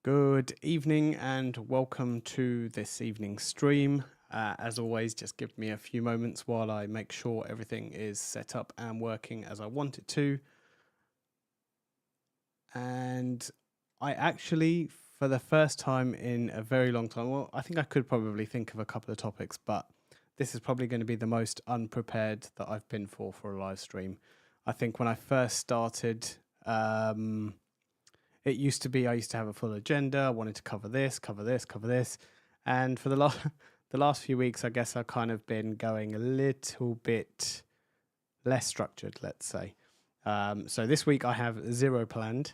Good evening and welcome to this evening's stream. As always, just give me a few moments while I make sure everything is set up and working as I want it to. And I actually, for the first time in a very long time, well, I think I could probably think of a couple of topics, but this is probably going to be the most unprepared that I've been for a live stream. I think when I first started, it used to be I used to have a full agenda. I wanted to cover this, cover this, cover this. And for the last few weeks, I guess I've kind of been going a little bit less structured, let's say. So this week I have zero planned.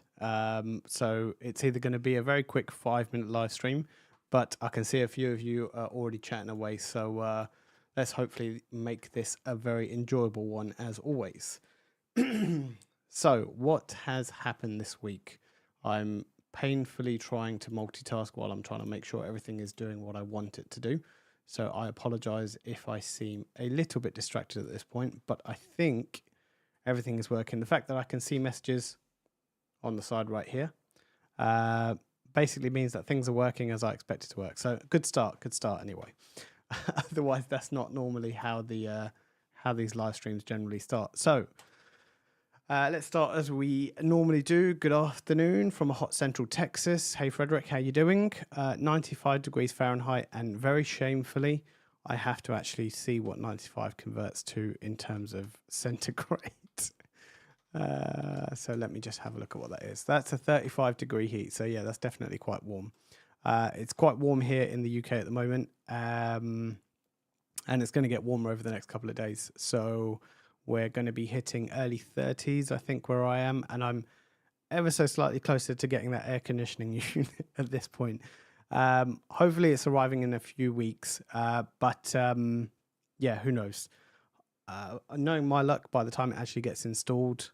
So it's either going to be a very quick 5-minute live stream, but I can see a few of you are already chatting away. So let's hopefully make this a very enjoyable one as always. So what has happened this week? I'm painfully trying to multitask while I'm trying to make sure everything is doing what I want it to do. So I apologize if I seem a little bit distracted at this point, but I think everything is working. The fact that I can see messages on the side right here basically means that things are working as I expect it to work. So good start anyway. Otherwise, that's not normally how these live streams generally start. So let's start as we normally do. Good afternoon from a hot central Texas. Hey, Frederick, how you doing? 95 degrees Fahrenheit, and very shamefully, I have to actually see what 95 converts to in terms of centigrade. So let me just have a look at what that is. That's a 35-degree heat. So yeah, that's definitely quite warm. It's quite warm here in the UK at the moment, and it's going to get warmer over the next couple of days. So we're going to be hitting early 30s, I think, where I am. And I'm ever so slightly closer to getting that air conditioning unit at this point. Hopefully it's arriving in a few weeks. But yeah, who knows? Knowing my luck, by the time it actually gets installed,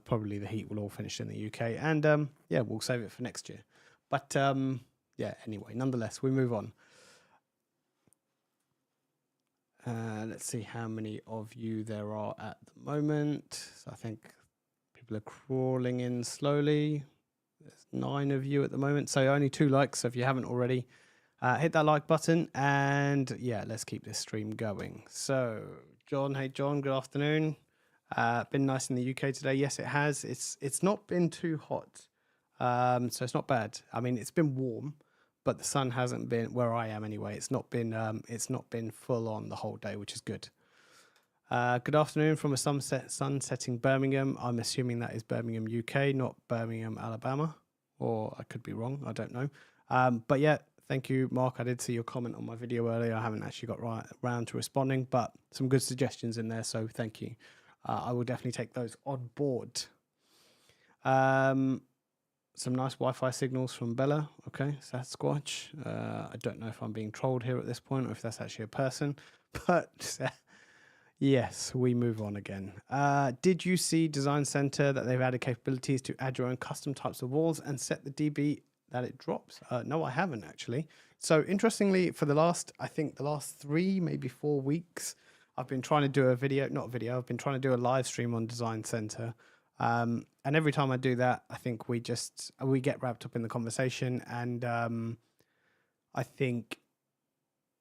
probably the heat will all finish in the UK. And yeah, we'll save it for next year. But yeah, anyway, nonetheless, we move on. Let's see how many of you there are at the moment. So I think people are crawling in slowly. There's 9 of you at the moment. So only 2 likes. So if you haven't already, hit that like button. And yeah, let's keep this stream going. So John, hey John, good afternoon. Been nice in the UK today. Yes, it has. It's not been too hot. So it's not bad. I mean, it's been warm, but the sun hasn't been where I am anyway. It's not been full on the whole day, which is good. Good afternoon from a sun setting Birmingham. I'm assuming that is Birmingham, UK, not Birmingham, Alabama, or I could be wrong. I don't know. But yeah, thank you, Mark. I did see your comment on my video earlier. I haven't actually got around to responding, but some good suggestions in there. So thank you. I will definitely take those on board. Some nice Wi-Fi signals from Bella. Okay, Sasquatch. I don't know if I'm being trolled here at this point or if that's actually a person, but yes, we move on again. Did you see Design Center that they've added capabilities to add your own custom types of walls and set the dB that it drops? No, I haven't actually. So interestingly, for I think the last 3, maybe 4 weeks, I've been trying to do I've been trying to do a live stream on Design Center. And every time I do that, I think we get wrapped up in the conversation, and I think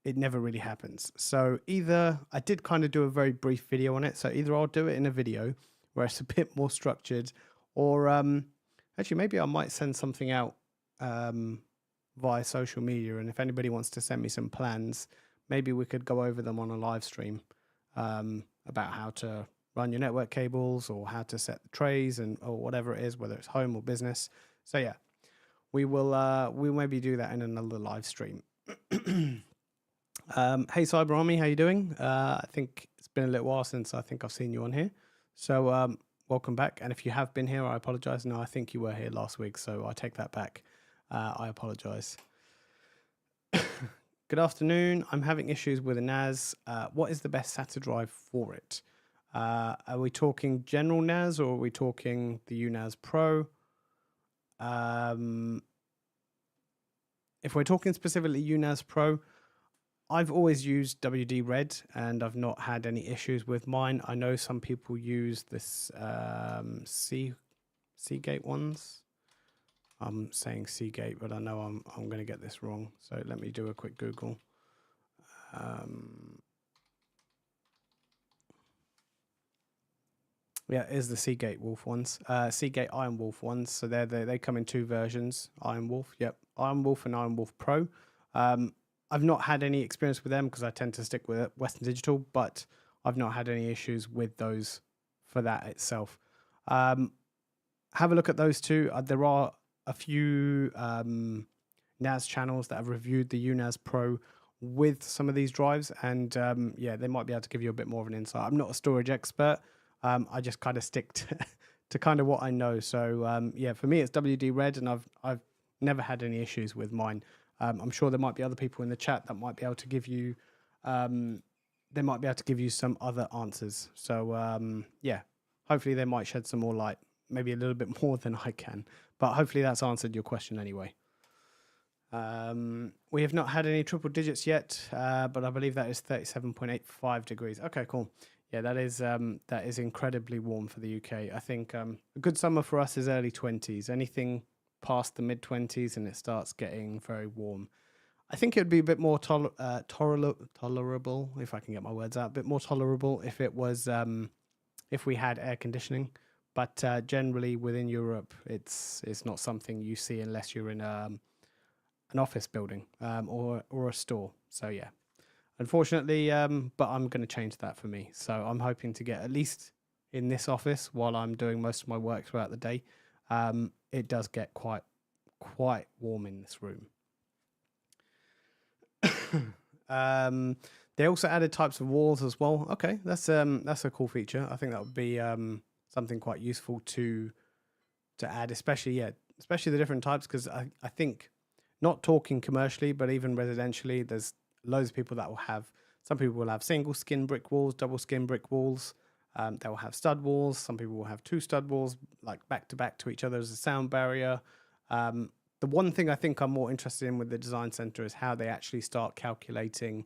it never really happens. So either I did kind of do a very brief video on it. So either I'll do it in a video where it's a bit more structured, or actually maybe I might send something out via social media. And if anybody wants to send me some plans, maybe we could go over them on a live stream about how to run your network cables or how to set the trays or whatever it is, whether it's home or business. So yeah, we'll maybe do that in another live stream. Hey Cyber Army, how you doing? I think it's been a little while since I think I've seen you on here. So welcome back. And if you have been here, I apologize. No, I think you were here last week, so I take that back. I apologize. Good afternoon. I'm having issues with a NAS. What is the best SATA drive for it? Are we talking general NAS or are we talking the UNAS Pro? If we're talking specifically UNAS Pro, I've always used WD Red and I've not had any issues with mine. I know some people use this Seagate ones. I'm saying Seagate, but I know I'm going to get this wrong. So let me do a quick Google. Yeah, it is the Seagate Wolf ones. Seagate Iron Wolf ones. So they come in two versions. Iron Wolf, yep. Iron Wolf and Iron Wolf Pro. I've not had any experience with them because I tend to stick with Western Digital, but I've not had any issues with those for that itself. Have a look at those two. There are a few NAS channels that have reviewed the UNAS Pro with some of these drives, and yeah, they might be able to give you a bit more of an insight. I'm not a storage expert. I just kind of stick to kind of what I know. So yeah, for me, it's WD Red, and I've never had any issues with mine. I'm sure there might be other people in the chat that might be able to give you, they might be able to give you some other answers. So yeah, hopefully they might shed some more light, maybe a little bit more than I can, but hopefully that's answered your question anyway. We have not had any triple digits yet, but I believe that is 37.85 degrees. Okay, cool. Yeah, that is incredibly warm for the UK. I think a good summer for us is early 20s. Anything past the mid 20s and it starts getting very warm. I think it would be a bit more tolerable, if I can get my words out, a bit more tolerable if it was if we had air conditioning. But generally within Europe, it's not something you see unless you're in an office building or a store. So yeah. Unfortunately, but I'm going to change that for me. So I'm hoping to get at least in this office while I'm doing most of my work throughout the day. It does get quite warm in this room. They also added types of walls as well. Okay, that's a cool feature. I think that would be something quite useful to add, especially the different types, because I think, not talking commercially, but even residentially, there's loads of people that will have, some people will have single skin brick walls, double skin brick walls. They will have stud walls. Some people will have two stud walls, like back to back to each other as a sound barrier. The one thing I think I'm more interested in with the design center is how they actually start calculating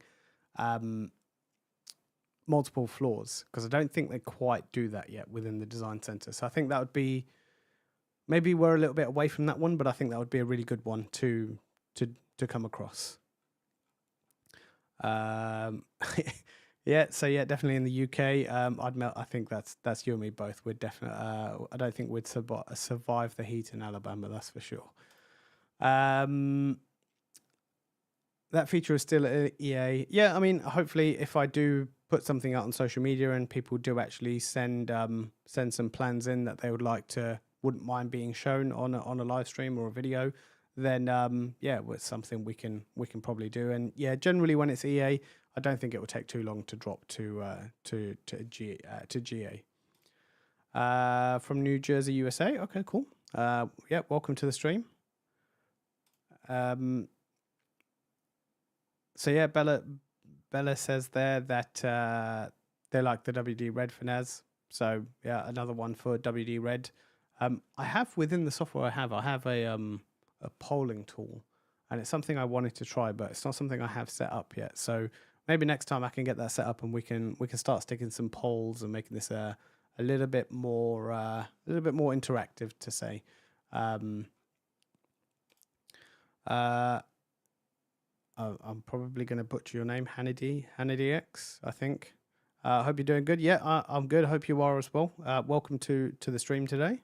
multiple floors, because I don't think they quite do that yet within the design center. So I think that would be, maybe we're a little bit away from that one, but I think that would be a really good one to come across. Yeah, so yeah, definitely in the UK, I think that's you and me both. We'd definitely, I don't think we'd survive the heat in Alabama, that's for sure. That feature is still at EA. Yeah, I mean, hopefully if I do put something out on social media and people do actually send some plans in that they wouldn't mind being shown on a live stream or a video, then yeah, it's something we can probably do. And yeah, generally when it's EA, I don't think it will take too long to drop to GA. From New Jersey, USA. Okay, cool. Yeah, welcome to the stream. So yeah, Bella says there that they like the WD Red for NAS. So yeah, another one for WD Red. I have within the software I have a polling tool, and it's something I wanted to try, but it's not something I have set up yet. So maybe next time I can get that set up and we can start sticking some polls and making this a little bit more interactive, to say. I'm probably going to butcher your name, Hannity X, I think. I hope you're doing good. Yeah, I'm good. Hope you are as well. Welcome to the stream today.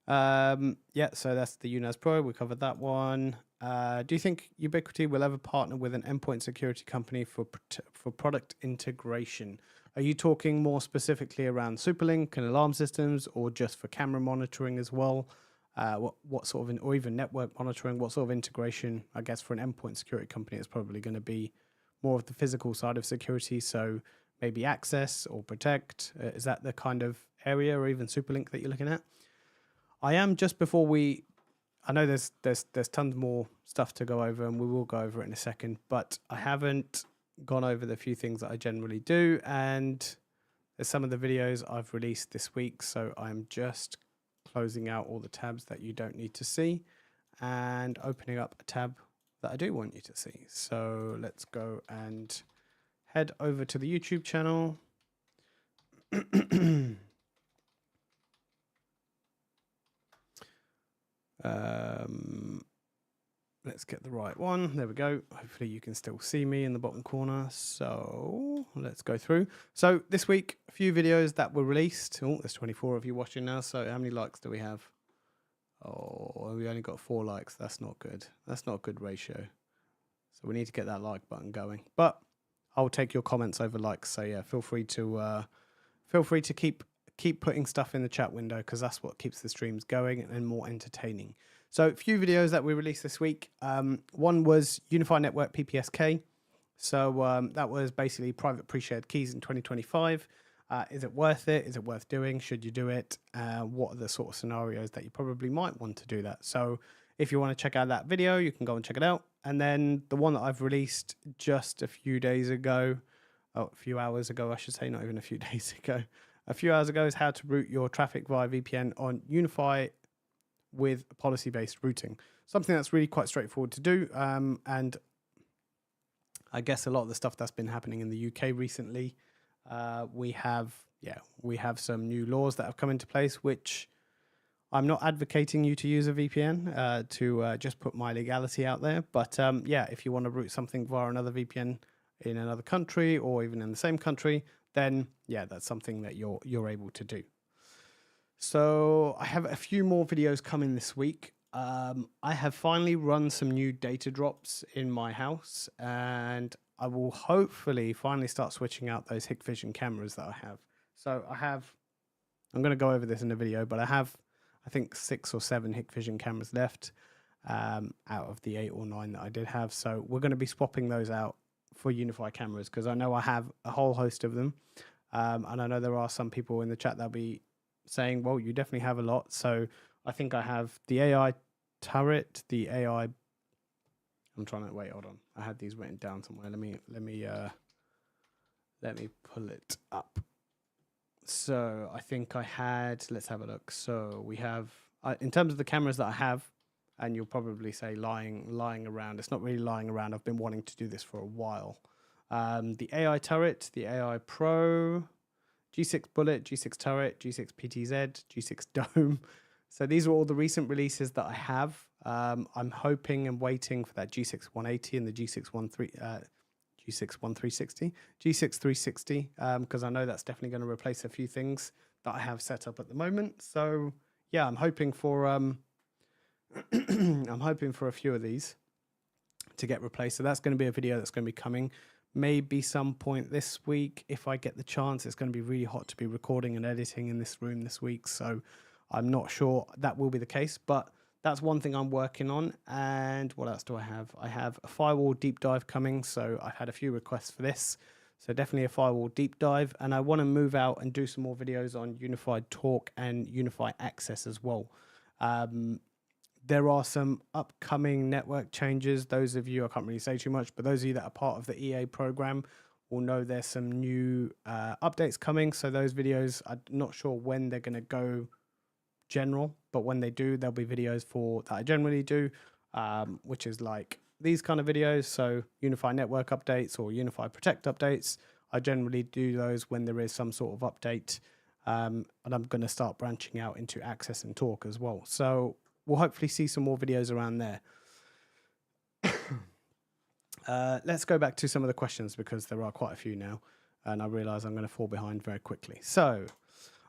Yeah, so that's the UNAS Pro. We covered that one. Do you think Ubiquiti will ever partner with an endpoint security company for product integration? Are you talking more specifically around Superlink and alarm systems, or just for camera monitoring as well? What sort of, or even network monitoring? What sort of integration? I guess for an endpoint security company, it's probably going to be more of the physical side of security. So maybe access or protect. Is that the kind of area, or even Superlink that you're looking at? I am, just before I know there's tons more stuff to go over, and we will go over it in a second, but I haven't gone over the few things that I generally do, and there's some of the videos I've released this week, so I'm just closing out all the tabs that you don't need to see and opening up a tab that I do want you to see. So let's go and head over to the YouTube channel. Let's get the right one. There we go. Hopefully you can still see me in the bottom corner. So let's go through. So this week, a few videos that were released. Oh, there's 24 of you watching now. So how many likes do we have? Oh, we only got 4 likes. That's not good. That's not a good ratio. So we need to get that like button going. But I'll take your comments over likes. So yeah, feel free to keep putting stuff in the chat window, because that's what keeps the streams going and more entertaining. So a few videos that we released this week. One was Unified Network PPSK. So that was basically private pre-shared keys in 2025. Is it worth it? Is it worth doing? Should you do it? What are the sort of scenarios that you probably might want to do that? So if you want to check out that video, you can go and check it out. And then the one that I've released just a few days ago, a few hours ago, I should say, not even a few days ago. A few hours ago is how to route your traffic via VPN on Unify with policy-based routing. Something that's really quite straightforward to do. And I guess a lot of the stuff that's been happening in the UK recently, we have some new laws that have come into place, which I'm not advocating you to use a VPN to just put my legality out there. But yeah, if you want to route something via another VPN in another country or even in the same country, then yeah, that's something that you're able to do. So I have a few more videos coming this week. I have finally run some new data drops in my house, and I will hopefully finally start switching out those Hikvision cameras that I have. So I'm going to go over this in the video, but I have, I think, 6 or 7 Hikvision cameras left out of the 8 or 9 that I did have. So we're going to be swapping those out for Unify cameras, because I know I have a whole host of them. And I know there are some people in the chat that'll be saying, well, you definitely have a lot. So I think I have the AI turret, the AI. I'm trying to wait. Hold on. I had these written down somewhere. Let me pull it up. So I think I had. Let's have a look. So we have, in terms of the cameras that I have, and you'll probably say lying around. It's not really lying around. I've been wanting to do this for a while. The AI turret, the AI Pro, G6 Bullet, G6 Turret, G6 PTZ, G6 Dome. So these are all the recent releases that I have. I'm hoping and waiting for that G6 180 and the G6 1360, G6 360, because I know that's definitely going to replace a few things that I have set up at the moment. So yeah, I'm hoping for I'm hoping for a few of these to get replaced. So that's going to be a video that's going to be coming maybe some point this week if I get the chance. It's going to be really hot to be recording and editing in this room this week, so I'm not sure that will be the case, but that's one thing I'm working on. And what else do I have? I have a firewall deep dive coming, so I've had a few requests for this, so definitely a firewall deep dive. And I want to move out and do some more videos on Unified Talk and Unified Access as well. There are some upcoming network changes. Those of you, I can't really say too much, but those of you that are part of the EA program will know there's some new updates coming. So those videos, I'm not sure when they're going to go general, but when they do, there'll be videos for that I generally do, which is like these kind of videos. So Unified Network updates or Unified Protect updates. I generally do those when there is some sort of update. And I'm going to start branching out into Access and Talk as well. So we'll hopefully see some more videos around there. Let's go back to some of the questions, because there are quite a few now, and I realize I'm going to fall behind very quickly. So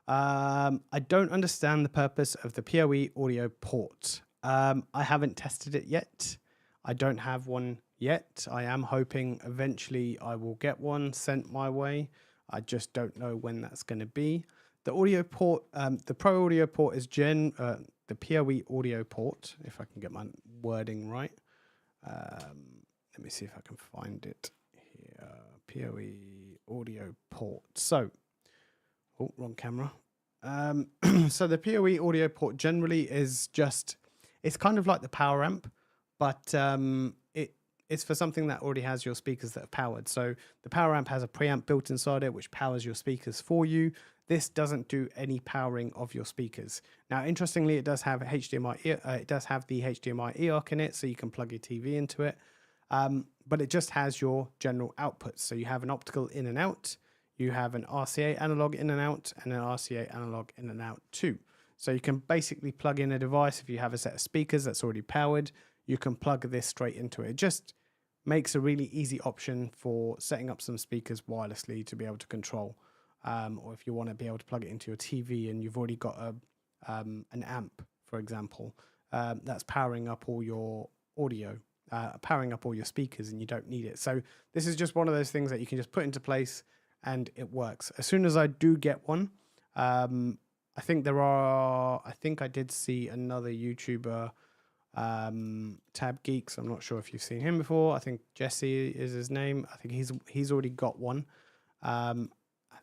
I don't understand the purpose of the PoE audio port. I haven't tested it yet. I don't have one yet. I am hoping eventually I will get one sent my way. I just don't know when that's going to be. The audio port, the Pro audio port is the PoE audio port, if I can get my wording right. Let me see if I can find it here. PoE audio port. So, oh, wrong camera. So the PoE audio port generally is just, it's kind of like the power amp, but it's for something that already has your speakers that are powered. So the power amp has a preamp built inside it, which powers your speakers for you. This doesn't do any powering of your speakers. Now, interestingly, it does have HDMI. It does have the HDMI eARC in it, so you can plug your TV into it. But it just has your general outputs. So you have an optical in and out, you have an RCA analog in and out, and an RCA analog in and out too. So you can basically plug in a device. If you have a set of speakers that's already powered, you can plug this straight into it. It just makes a really easy option for setting up some speakers wirelessly to be able to control. Or if you want to be able to plug it into your TV and you've already got an amp, for example, that's powering up all your audio, powering up all your speakers, and you don't need it. So this is just one of those things that you can just put into place and it works. As soon as I do get one, I think I did see another YouTuber, Tab Geeks. I'm not sure if you've seen him before. I think Jesse is his name. I think he's already got one. I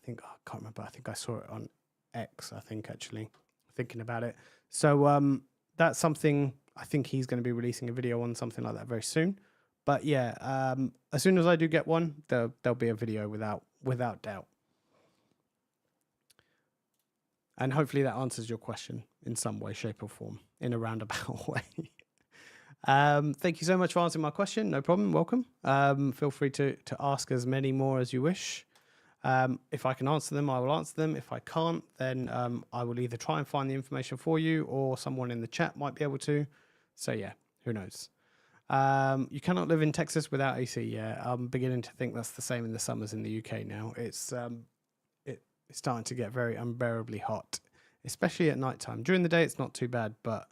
can't remember. I think I saw it on X, I think, actually, thinking about it. So that's something I think he's going to be releasing a video on, something like that very soon. But yeah, as soon as I do get one, there'll be a video without doubt. And hopefully that answers your question in some way, shape, or form, in a roundabout way. Thank you so much for answering my question. No problem. Welcome. Feel free to ask as many more as you wish. If I can answer them, I will answer them. If I can't, then I will either try and find the information for you, or someone in the chat might be able to. So yeah, who knows? You cannot live in Texas without AC. Yeah, I'm beginning to think that's the same in the summers in the UK now. It's starting to get very unbearably hot, especially at nighttime. During the day, it's not too bad, but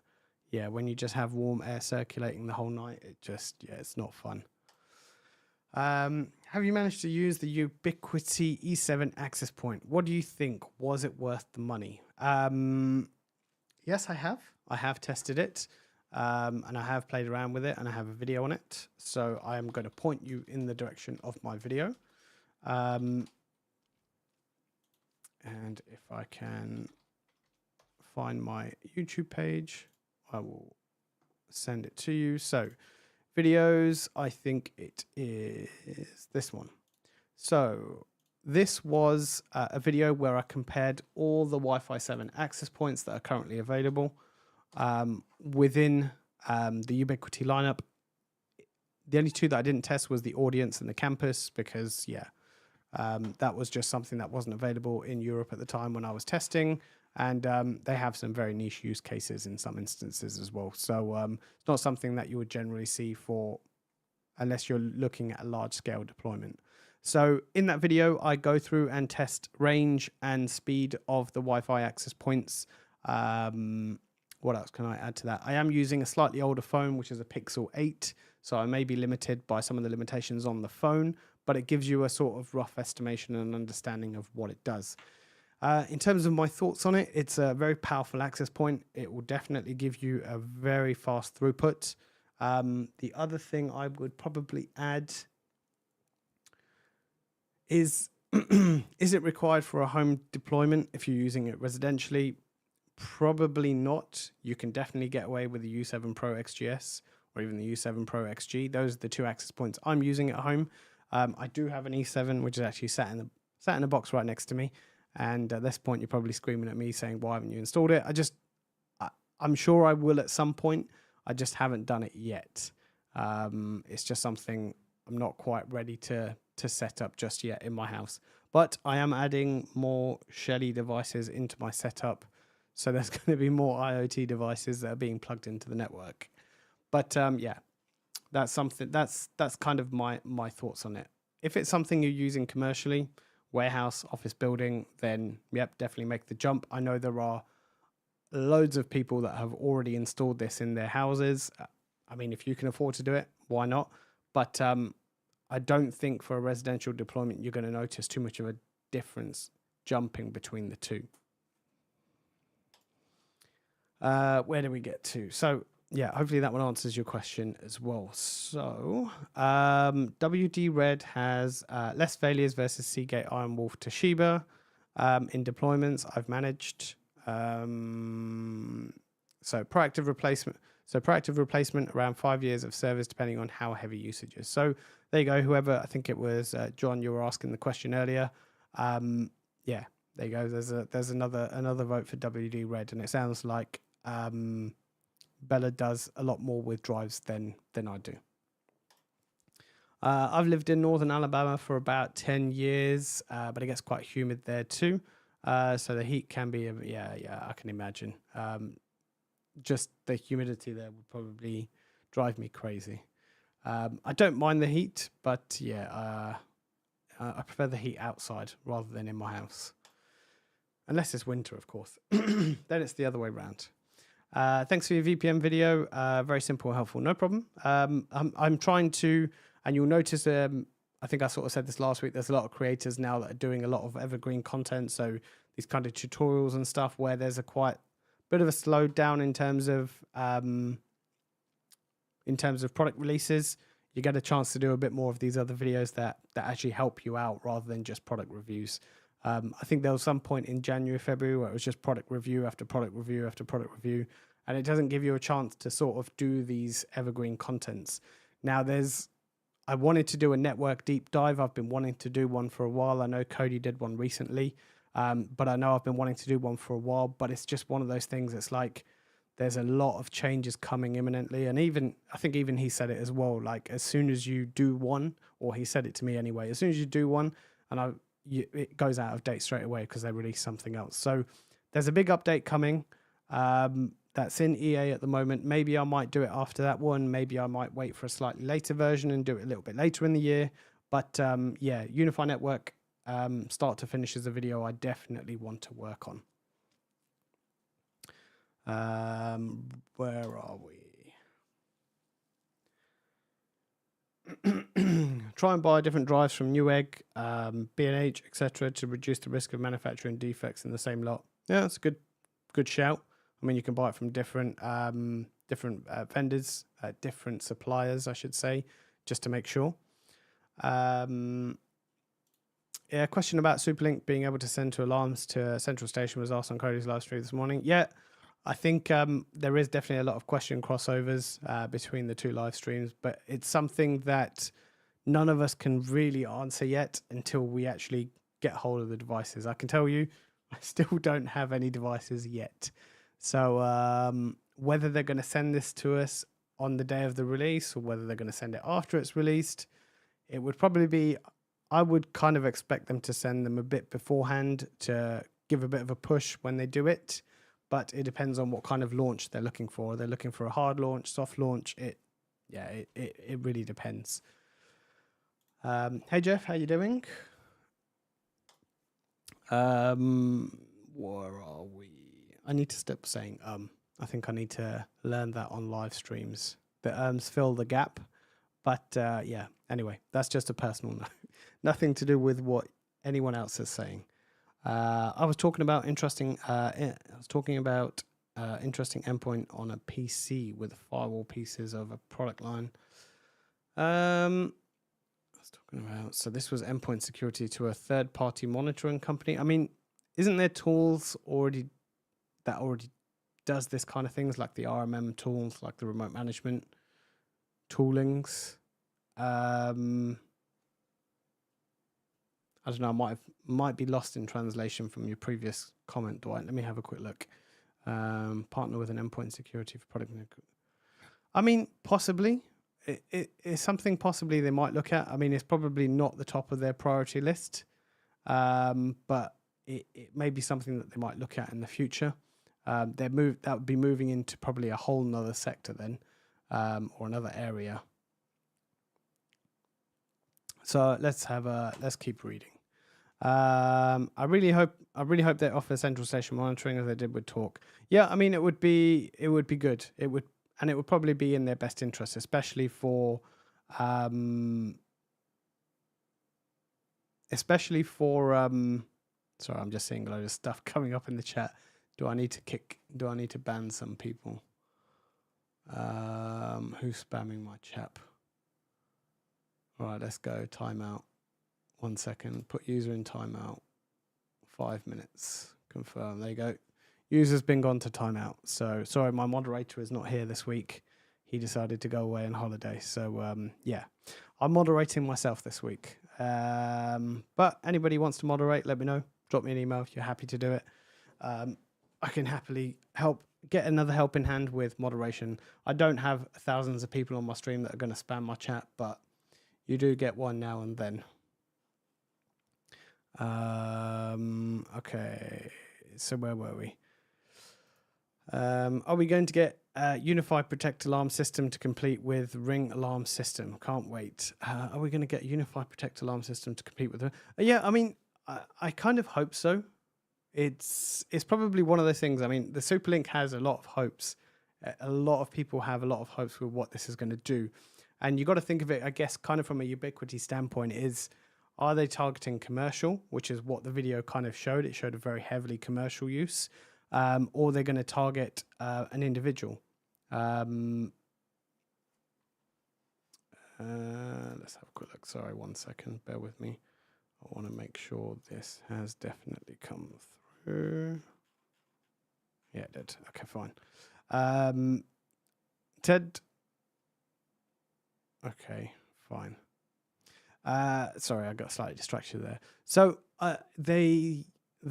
yeah, when you just have warm air circulating the whole night, it's not fun. Have you managed to use the Ubiquiti E7 access point? What do you think? Was it worth the money? Yes, I have. I have tested it, and I have played around with it, and I have a video on it. So I am going to point you in the direction of my video. And if I can find my YouTube page, I will send it to you. So videos, I think it is this one. So this was a video where I compared all the Wi-Fi 7 access points that are currently available within the Ubiquiti lineup. The only two that I didn't test was the audience and the campus, because that was just something that wasn't available in Europe at the time when I was testing. And they have some very niche use cases in some instances as well. So it's not something that you would generally see unless you're looking at a large scale deployment. So in that video, I go through and test range and speed of the Wi-Fi access points. What else can I add to that? I am using a slightly older phone, which is a Pixel 8. So I may be limited by some of the limitations on the phone, but it gives you a sort of rough estimation and understanding of what it does. In terms of my thoughts on it, it's a very powerful access point. It will definitely give you a very fast throughput. The other thing I would probably add is, is it required for a home deployment if you're using it residentially? Probably not. You can definitely get away with the U7 Pro XGS or even the U7 Pro XG. Those are the two access points I'm using at home. I do have an E7, which is actually sat in a box right next to me. And at this point, you're probably screaming at me saying, why haven't you installed it? I'm sure I will at some point. I just haven't done it yet. It's just something I'm not quite ready to set up just yet in my house. But I am adding more Shelly devices into my setup. So there's going to be more IoT devices that are being plugged into the network. But yeah, that's something that's kind of my thoughts on it. If it's something you're using commercially, warehouse, office building, then yep, definitely make the jump. I know there are loads of people that have already installed this in their houses. I mean, if you can afford to do it, why not? But I don't think for a residential deployment, you're going to notice too much of a difference jumping between the two. Where do we get to? So yeah, hopefully that one answers your question as well. So WD Red has less failures versus Seagate, Iron Wolf, Toshiba in deployments I've managed. So proactive replacement around 5 years of service depending on how heavy usage is. So there you go. Whoever, I think it was John, you were asking the question earlier. Yeah, there you go. There's another vote for WD Red, and it sounds like Bella does a lot more with drives than I do. I've lived in northern Alabama for about 10 years, but it gets quite humid there too. So the heat can be, yeah, I can imagine. Just the humidity there would probably drive me crazy. I don't mind the heat, but yeah, I prefer the heat outside rather than in my house. Unless it's winter, of course. Then it's the other way around. Thanks for your VPN video. Very simple and helpful. No problem. I'm trying to, and you'll notice, I think I sort of said this last week, there's a lot of creators now that are doing a lot of evergreen content. So these kind of tutorials and stuff where there's a quite bit of a slowdown in terms of product releases. You get a chance to do a bit more of these other videos that actually help you out rather than just product reviews. I think there was some point in January, February where it was just product review after product review after product review, and it doesn't give you a chance to sort of do these evergreen contents. Now I wanted to do a network deep dive. I've been wanting to do one for a while. I know Cody did one recently, but I know I've been wanting to do one for a while, but it's just one of those things. It's like there's a lot of changes coming imminently. And I think even he said it as well, like as soon as you do one, or he said it to me anyway, as soon as you do one, and it goes out of date straight away because they release something else. So there's a big update coming that's in EA at the moment. Maybe I might do it after that one. Maybe I might wait for a slightly later version and do it a little bit later in the year. But yeah, Unify Network, start to finish, is a video I definitely want to work on. Where are we? Try and buy different drives from Newegg, B&H, etc. to reduce the risk of manufacturing defects in the same lot. Yeah, that's a good shout. I mean, you can buy it from different vendors, different suppliers, I should say, just to make sure. Yeah, question about Superlink being able to send to alarms to a central station was asked on Cody's live stream this morning. Yeah, I think there is definitely a lot of question crossovers between the two live streams, but it's something that none of us can really answer yet until we actually get hold of the devices. I can tell you, I still don't have any devices yet. So whether they're going to send this to us on the day of the release or whether they're going to send it after it's released, it would probably be, I would kind of expect them to send them a bit beforehand to give a bit of a push when they do it. But it depends on what kind of launch they're looking for. They're looking for a hard launch, soft launch. It really depends. Hey Jeff, how you doing? Where are we? I need to stop saying I think I need to learn that on live streams. The fill the gap. But yeah, anyway, that's just a personal note. Nothing to do with what anyone else is saying. I was talking about interesting endpoint on a PC with firewall pieces of a product line. I was talking about, so this was endpoint security to a third-party monitoring company. I mean, isn't there tools that already does this kind of things, like the RMM tools, like the remote management toolings? I don't know. I might be lost in translation from your previous comment, Dwight. Let me have a quick look. Partner with an endpoint security for product. I mean, possibly. It's something possibly they might look at. I mean, it's probably not the top of their priority list, but it may be something that they might look at in the future. That would be moving into probably a whole nother sector then, or another area. So let's keep reading. I really hope they offer central station monitoring as they did with Talk. Yeah, I mean it would be good. It would probably be in their best interest, especially for sorry, I'm just seeing a load of stuff coming up in the chat. Do I need to ban some people? Who's spamming my chat? All right, let's go. Timeout. 1 second. Put user in timeout. 5 minutes. Confirm. There you go. User's been gone to timeout. So sorry, my moderator is not here this week. He decided to go away on holiday. So yeah, I'm moderating myself this week. But anybody wants to moderate, let me know. Drop me an email if you're happy to do it. I can happily get another helping hand with moderation. I don't have thousands of people on my stream that are going to spam my chat, but you do get one now and then. Okay, so where were we? Are we going to get unified protect alarm system to complete with ring alarm system? Can't wait. Are we going to get unified protect alarm system to compete with? Yeah, I mean, I kind of hope so. It's probably one of those things. I mean, the Superlink has a lot of hopes. A lot of people have a lot of hopes with what this is going to do, and you got to think of it, I guess, kind of from a Ubiquiti standpoint. Are they targeting commercial, which is what the video kind of showed? It showed a very heavily commercial use, or they're going to target an individual. Let's have a quick look. Sorry, 1 second. Bear with me. I want to make sure this has definitely come through. Yeah, it did. Okay, fine. Ted. Okay, fine. Sorry, I got slightly distracted there. So they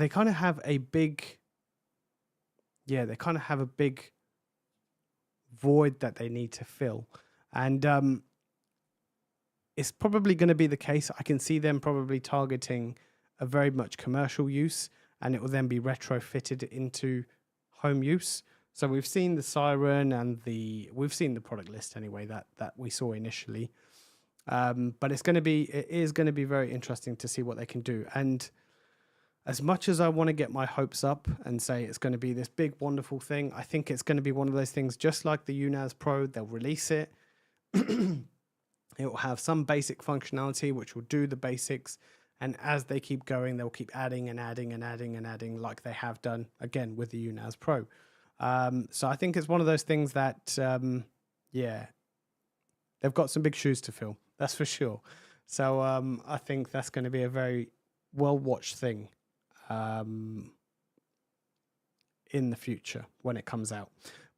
kind of have a big, they kind of have a big void that they need to fill, and it's probably going to be the case. I can see them probably targeting a very much commercial use, and it will then be retrofitted into home use. So we've seen the siren and we've seen the product list anyway that we saw initially. But it is going to be very interesting to see what they can do. And as much as I want to get my hopes up and say it's going to be this big, wonderful thing, I think it's going to be one of those things just like the UNAS Pro. They'll release it. It will have some basic functionality, which will do the basics. And as they keep going, they'll keep adding and adding and adding and adding like they have done, again, with the UNAS Pro. So I think it's one of those things that, they've got some big shoes to fill. That's for sure. So I think that's going to be a very well-watched thing in the future when it comes out.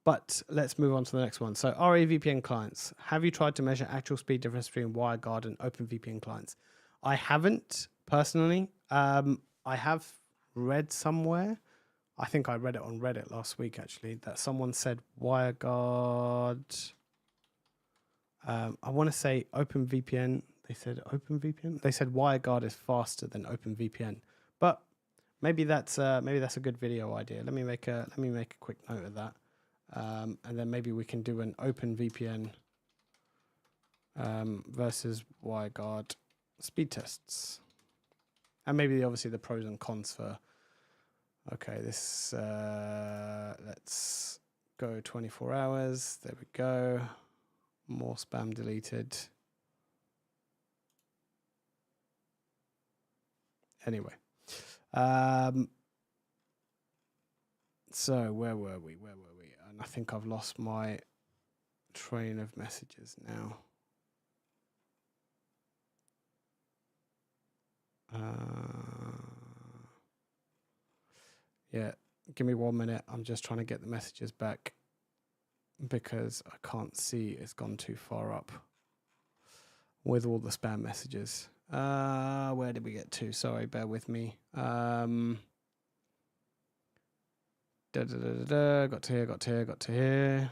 But let's move on to the next one. So RA VPN clients. Have you tried to measure actual speed difference between WireGuard and OpenVPN clients? I haven't personally. I have read somewhere. I think I read it on Reddit last week, actually, that someone said WireGuard. I want to say OpenVPN. They said OpenVPN. They said WireGuard is faster than OpenVPN, but maybe that's a good video idea. Let me make a quick note of that, and then maybe we can do an OpenVPN versus WireGuard speed tests, and maybe obviously the pros and cons for. Okay, this let's go 24 hours. There we go. More spam deleted. Anyway, so where were we? And I think I've lost my train of messages now. Yeah, give me 1 minute. I'm just trying to get the messages back because I can't see it's gone too far up with all the spam messages. Where did we get to? Sorry, bear with me. Got to here.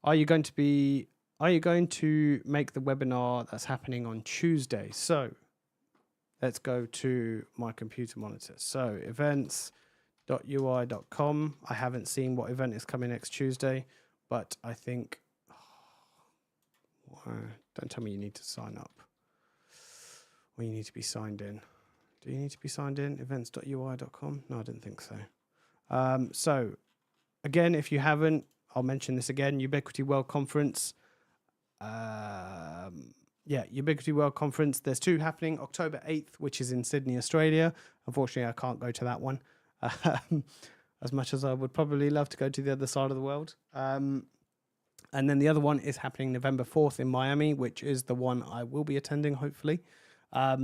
Are you going to make the webinar that's happening on Tuesday? So let's go to my computer monitor. So events.ui.com. I haven't seen what event is coming next Tuesday, but I think, don't tell me you need to sign up. Or you need to be signed in. Do you need to be signed in? Events.ui.com? No, I didn't think so. So again, if you haven't, I'll mention this again, Ubiquiti World Conference. Ubiquiti World Conference. There's two happening. October 8th, which is in Sydney, Australia. Unfortunately, I can't go to that one. As much as I would probably love to go to the other side of the world. And then the other one is happening November 4th in Miami, which is the one I will be attending, hopefully.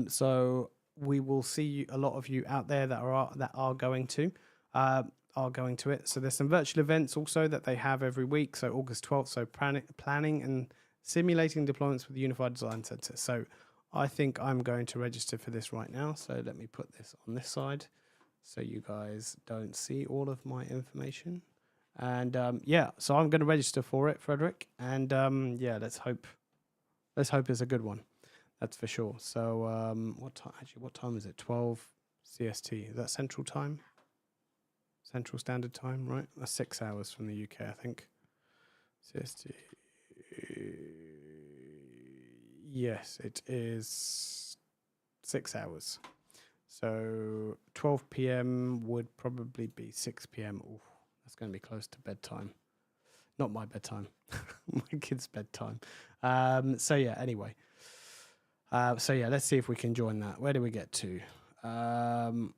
So we will see a lot of you out there that are going to it. So there's some virtual events also that they have every week. So August 12th, so planning and simulating deployments with the Unified Design Center. So I think I'm going to register for this right now. So let me put this on this side so you guys don't see all of my information. And so I'm going to register for it, Frederick. And let's hope it's a good one. That's for sure. So what time? Actually, what time is it? 12 CST. Is that Central Time? Central Standard Time, right? That's 6 hours from the UK, I think. CST. Yes, it is 6 hours. So 12 p.m. would probably be 6 p.m. Ooh, that's going to be close to bedtime. Not my bedtime, my kid's bedtime. So yeah, anyway. So yeah, let's see if we can join that. Where do we get to? And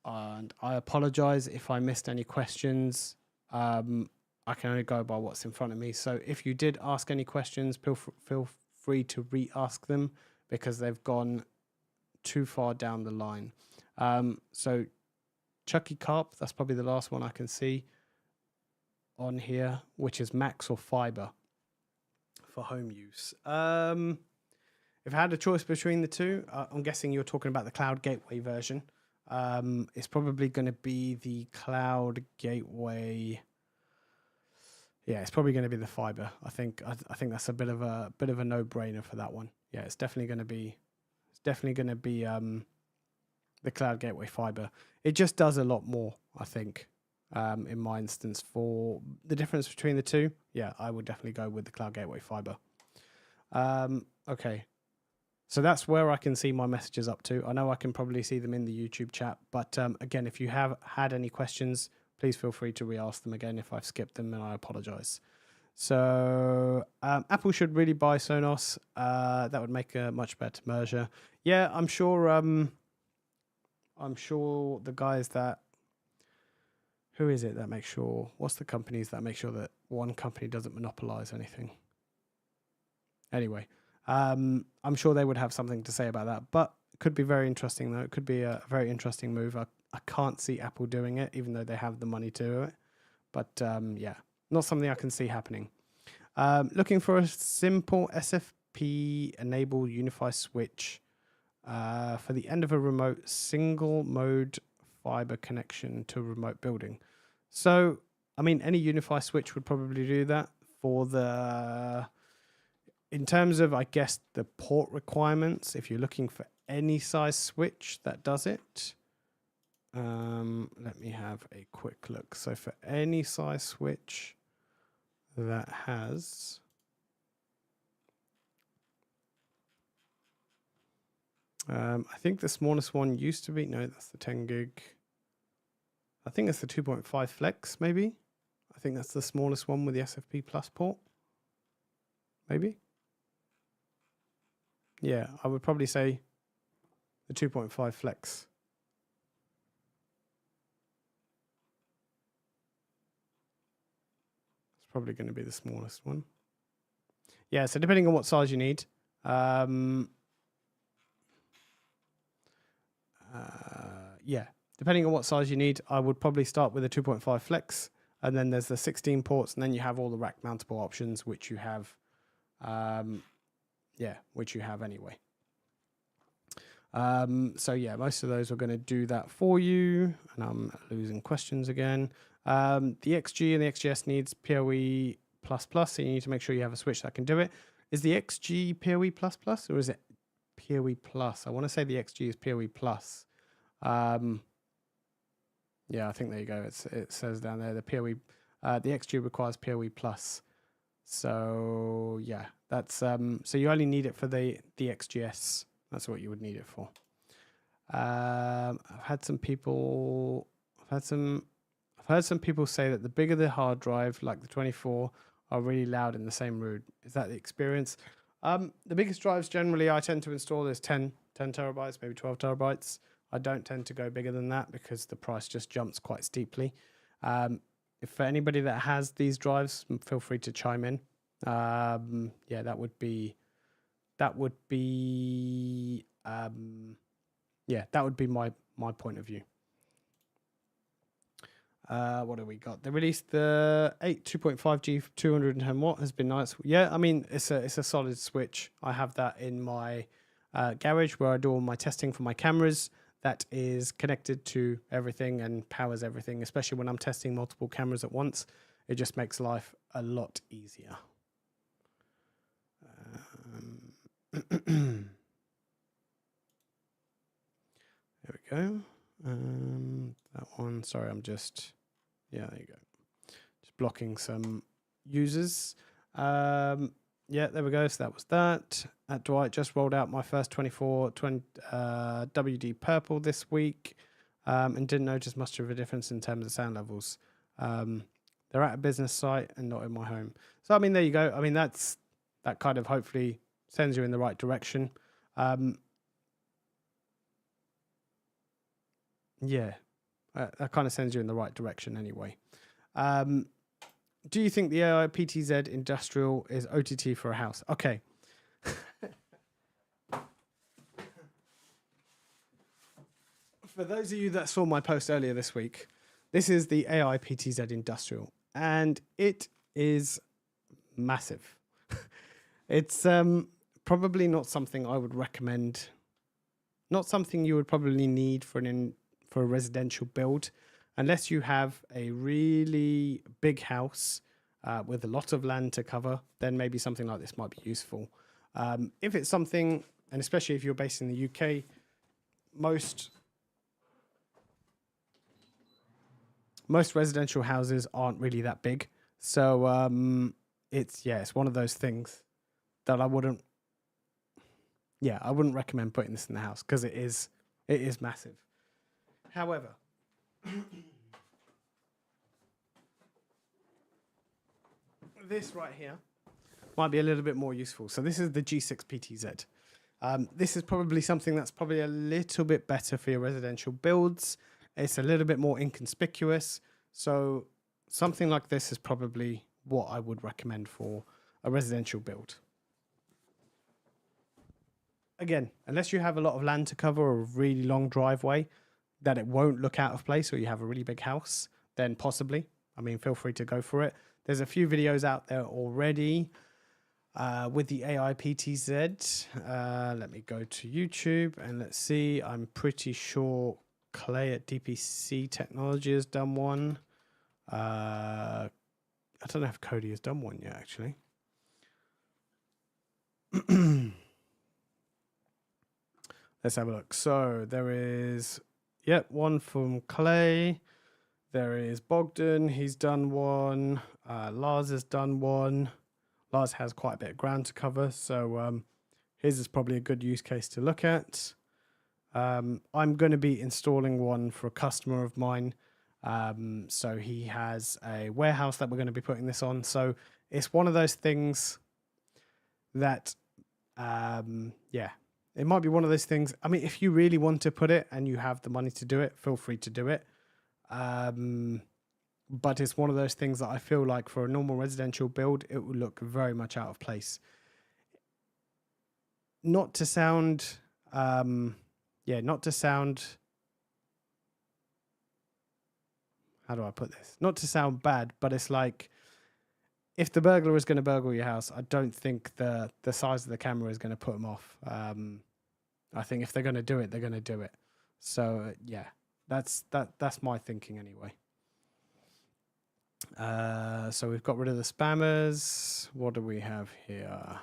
I apologize if I missed any questions. I can only go by what's in front of me. So if you did ask any questions, feel free to re-ask them because they've gone too far down the line. So Chucky Carp, that's probably the last one I can see on here, which is Max or Fiber for home use. If I had a choice between the two, I'm guessing you're talking about the Cloud Gateway version. It's probably going to be the Cloud Gateway. Yeah, it's probably going to be the Fiber. I think that's a bit of a no-brainer for that one. Yeah, it's definitely going to be the Cloud Gateway Fiber. It just does a lot more, I think. In my instance, for the difference between the two, yeah, I would definitely go with the Cloud Gateway Fiber. Okay, so that's where I can see my messages up to. I know I can probably see them in the YouTube chat, but again, if you have had any questions, please feel free to re-ask them again if I've skipped them, and I apologize. So Apple should really buy Sonos. That would make a much better merger. Yeah, I'm sure the guys that, who is it that makes sure, what's the companies that make sure that one company doesn't monopolize anything? Anyway, I'm sure they would have something to say about that, but it could be very interesting though. It could be a very interesting move. I can't see Apple doing it, even though they have the money to do it. But yeah, not something I can see happening. Looking for a simple SFP-enabled Unify switch for the end of a remote single-mode fiber connection to a remote building. So, I mean, any Unify switch would probably do that for the... In terms of, I guess, the port requirements, if you're looking for any size switch that does it, let me have a quick look. So for any size switch that has, I think the smallest one used to be, no, that's the 10 gig. I think it's the 2.5 flex, maybe. I think that's the smallest one with the SFP plus port, maybe. Yeah, I would probably say the 2.5 flex. It's probably going to be the smallest one. Yeah, so depending on what size you need. Yeah, depending on what size you need, I would probably start with a 2.5 flex. And then there's the 16 ports, and then you have all the rack mountable options, which you have, which you have anyway. So yeah, most of those are going to do that for you. And I'm losing questions again. The XG and the XGS needs PoE++, so you need to make sure you have a switch that can do it. Is the XG PoE++, or is it PoE+? I want to say the XG is PoE+. Yeah, I think there you go. It says down there the PoE, the XG requires PoE+. So yeah, that's so you only need it for the XGS. That's what you would need it for. I've heard some people say that the bigger the hard drive, like the 24, are really loud in the same room. Is that the experience? The biggest drives generally I tend to install is 10 terabytes, maybe 12 terabytes. I don't tend to go bigger than that because the price just jumps quite steeply. If for anybody that has these drives, feel free to chime in. Yeah, that would be my point of view. What have we got? They released the 2.5G 210 watt has been nice. Yeah, I mean it's a solid switch. I have that in my garage where I do all my testing for my cameras. That is connected to everything and powers everything, especially when I'm testing multiple cameras at once. It just makes life a lot easier. There we go. That one. Sorry, I'm just. Yeah, there you go. Just blocking some users. Yeah, there we go. So that was that. At Dwight, just rolled out my first 2420 WD purple this week, and didn't notice much of a difference in terms of sound levels. They're at a business site and not in my home. So I mean, there you go. I mean, that kind of hopefully sends you in the right direction. Yeah, that kind of sends you in the right direction anyway. Do you think the AI PTZ Industrial is OTT for a house? Okay. For those of you that saw my post earlier this week, this is the AI PTZ Industrial, and it is massive. It's probably not something I would recommend. Not something you would probably need for a residential build, unless you have a really big house with a lot of land to cover. Then maybe something like this might be useful. If it's something, and especially if you're based in the UK, most residential houses aren't really that big. So it's one of those things that I wouldn't recommend putting this in the house, because it is massive. However, this right here might be a little bit more useful. So this is the G6 PTZ. This is probably something that's probably a little bit better for your residential builds. It's a little bit more inconspicuous. So something like this is probably what I would recommend for a residential build. Again, unless you have a lot of land to cover or a really long driveway that it won't look out of place, or you have a really big house, then possibly. I mean, feel free to go for it. There's a few videos out there already with the AI PTZ. Let me go to YouTube and let's see. I'm pretty sure Clay at DPC Technology has done one. I don't know if Cody has done one yet, actually. Let's have a look. So there is, one from Clay. There is Bogdan. He's done one. Lars has done one. Lars has quite a bit of ground to cover, so his is probably a good use case to look at. I'm going to be installing one for a customer of mine. So he has a warehouse that we're going to be putting this on. So it's one of those things that, it might be one of those things. I mean, if you really want to put it and you have the money to do it, feel free to do it. But it's one of those things that I feel like for a normal residential build, it would look very much out of place. Not to sound, how do I put this? Not to sound bad, but it's like, if the burglar is going to burgle your house, I don't think the size of the camera is going to put them off. I think if they're going to do it, they're going to do it. So that's my thinking anyway. So we've got rid of the spammers. What do we have here?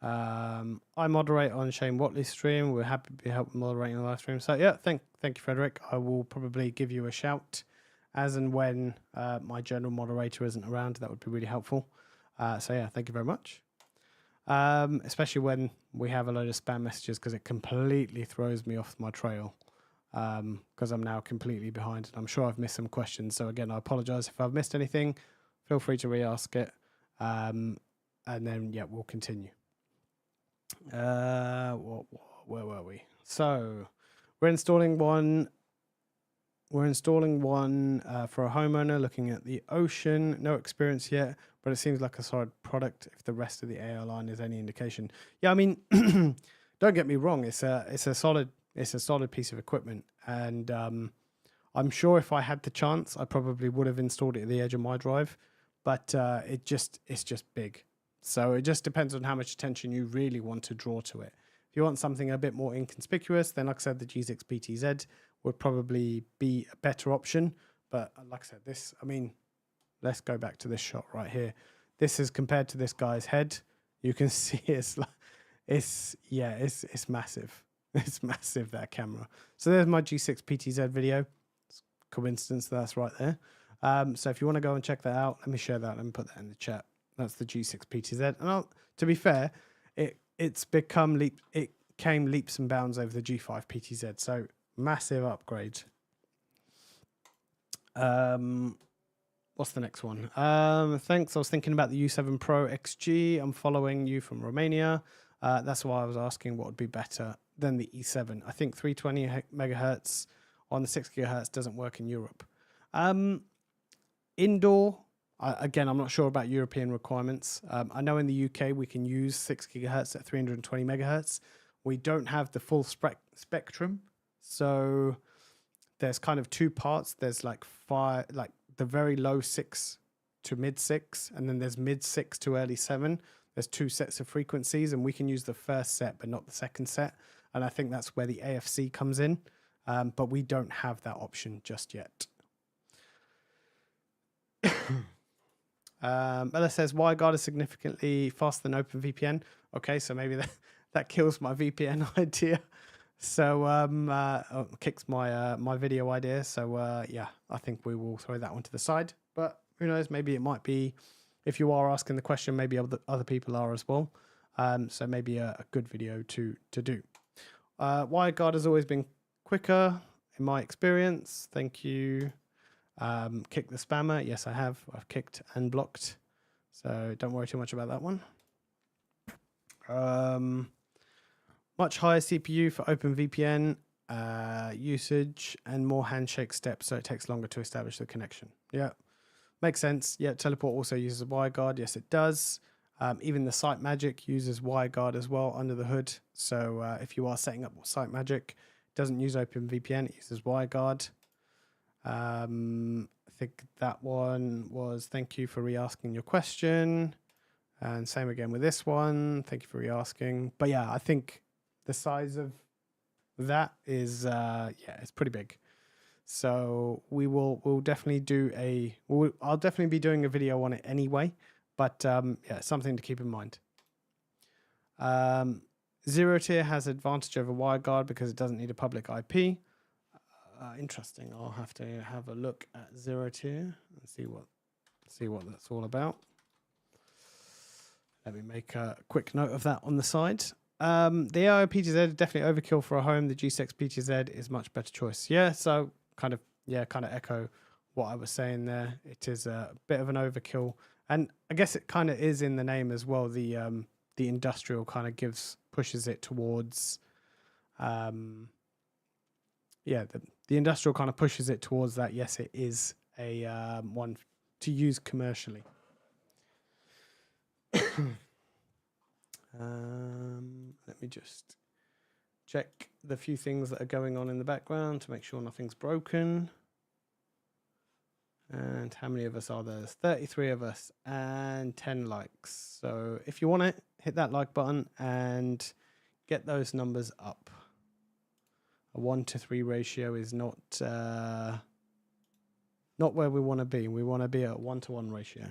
I moderate on Shane Watley's stream. We're happy to be helping moderating the live stream. So thank you, Frederick. I will probably give you a shout as and when my general moderator isn't around. That would be really helpful. Thank you very much. Especially when we have a load of spam messages, because it completely throws me off my trail. Because I'm now completely behind, and I'm sure I've missed some questions. So again, I apologize if I've missed anything. Feel free to re-ask it, and then we'll continue. Where were we? So we're installing one. We're installing one for a homeowner looking at the ocean. No experience yet, but it seems like a solid product if the rest of the AI line is any indication. Yeah, I mean, don't get me wrong. It's a solid piece of equipment, and I'm sure if I had the chance, I probably would have installed it at the edge of my drive. But it's just big. So it just depends on how much attention you really want to draw to it. If you want something a bit more inconspicuous, then like I said, the G6 PTZ would probably be a better option. But like I said, let's go back to this shot right here. This is compared to this guy's head. You can see It's massive. It's massive, that camera. So there's my G6 PTZ video. It's coincidence that's right there. So if you want to go and check that out, let me share that. Let me put that in the chat. That's the G6 PTZ. And to be fair, it came leaps and bounds over the G5 PTZ. So massive upgrade. What's the next one? Thanks. I was thinking about the U7 Pro XG. I'm following you from Romania. That's why I was asking what would be better than the E7. I think 320 megahertz on the 6 gigahertz doesn't work in Europe. Indoor, again, I'm not sure about European requirements. I know in the UK we can use 6 gigahertz at 320 megahertz. We don't have the full spectrum. So there's kind of two parts. There's like the very low 6 to mid 6, and then there's mid 6 to early 7. There's two sets of frequencies, and we can use the first set but not the second set. And I think that's where the AFC comes in. But we don't have that option just yet. Bella says WireGuard is significantly faster than OpenVPN. Okay, so maybe that kills my VPN idea. So kicks my video idea. So yeah, I think we will throw that one to the side. But who knows? Maybe it might be, if you are asking the question, maybe other people are as well. So maybe a good video to do. WireGuard has always been quicker in my experience. Thank you. Kick the spammer. Yes, I have. I've kicked and blocked. So don't worry too much about that one. Much higher CPU for OpenVPN usage and more handshake steps, so it takes longer to establish the connection. Yeah, makes sense. Yeah, Teleport also uses a WireGuard. Yes, it does. Even the SiteMagic uses WireGuard as well under the hood. So if you are setting up SiteMagic, it doesn't use OpenVPN, it uses WireGuard. I think that one was thank you for re-asking your question. And same again with this one. Thank you for re-asking. But yeah, I think the size of that is, yeah, it's pretty big. So we'll definitely do I'll definitely be doing a video on it anyway. But yeah, something to keep in mind. Zero tier has advantage over WireGuard because it doesn't need a public IP. Interesting. I'll have to have a look at zero tier and see what that's all about. Let me make a quick note of that on the side. The AIO PTZ is definitely overkill for a home. The G6 PTZ is much better choice. Yeah, so kind of echo what I was saying there. It is a bit of an overkill, and I guess it kind of is in the name as well. The industrial kind of pushes it towards, yeah, the industrial kind of pushes it towards that. Yes, it is a one to use commercially. Let me just check the few things that are going on in the background to make sure nothing's broken. And how many of us are there? There's 33 of us and 10 likes. So if you want it, hit that like button and get those numbers up. A 1-to-3 ratio is not where we want to be. We want to be at a 1-to-1 ratio.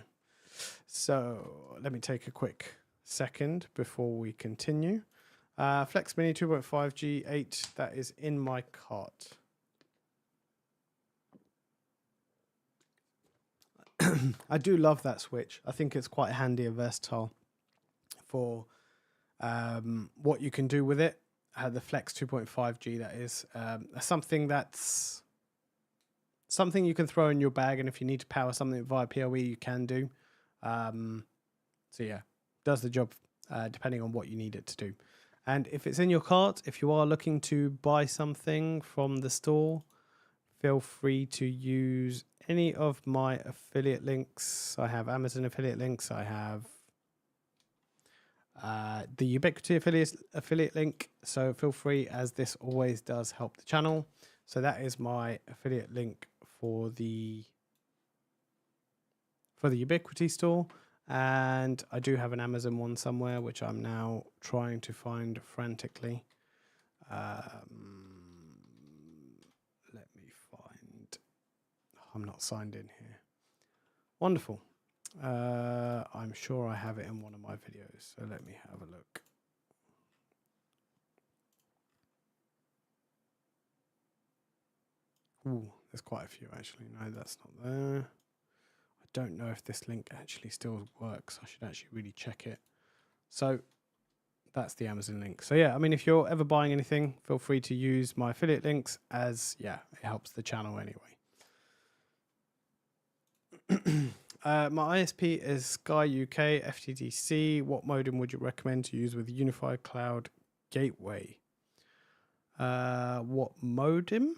So let me take a quick second before we continue. Flex Mini 2.5 G8, that is in my cart. I do love that switch. I think it's quite handy and versatile for what you can do with it. The Flex 2.5G, that is something you can throw in your bag, and if you need to power something via PoE, you can do. So yeah, does the job depending on what you need it to do. And if it's in your cart, if you are looking to buy something from the store, feel free to use any of my affiliate links. I have Amazon affiliate links. I have the Ubiquiti affiliate link. So feel free, as this always does help the channel. So that is my affiliate link for the Ubiquiti store. And I do have an Amazon one somewhere, which I'm now trying to find frantically. Let me find. I'm not signed in here. Wonderful. I'm sure I have it in one of my videos. So let me have a look. Ooh, there's quite a few actually. No, that's not there. I don't know if this link actually still works. I should actually really check it. So that's the Amazon link. So yeah, I mean, if you're ever buying anything, feel free to use my affiliate links, as yeah, it helps the channel anyway. My ISP is Sky UK FTTC. What modem would you recommend to use with Unified Cloud Gateway? What modem?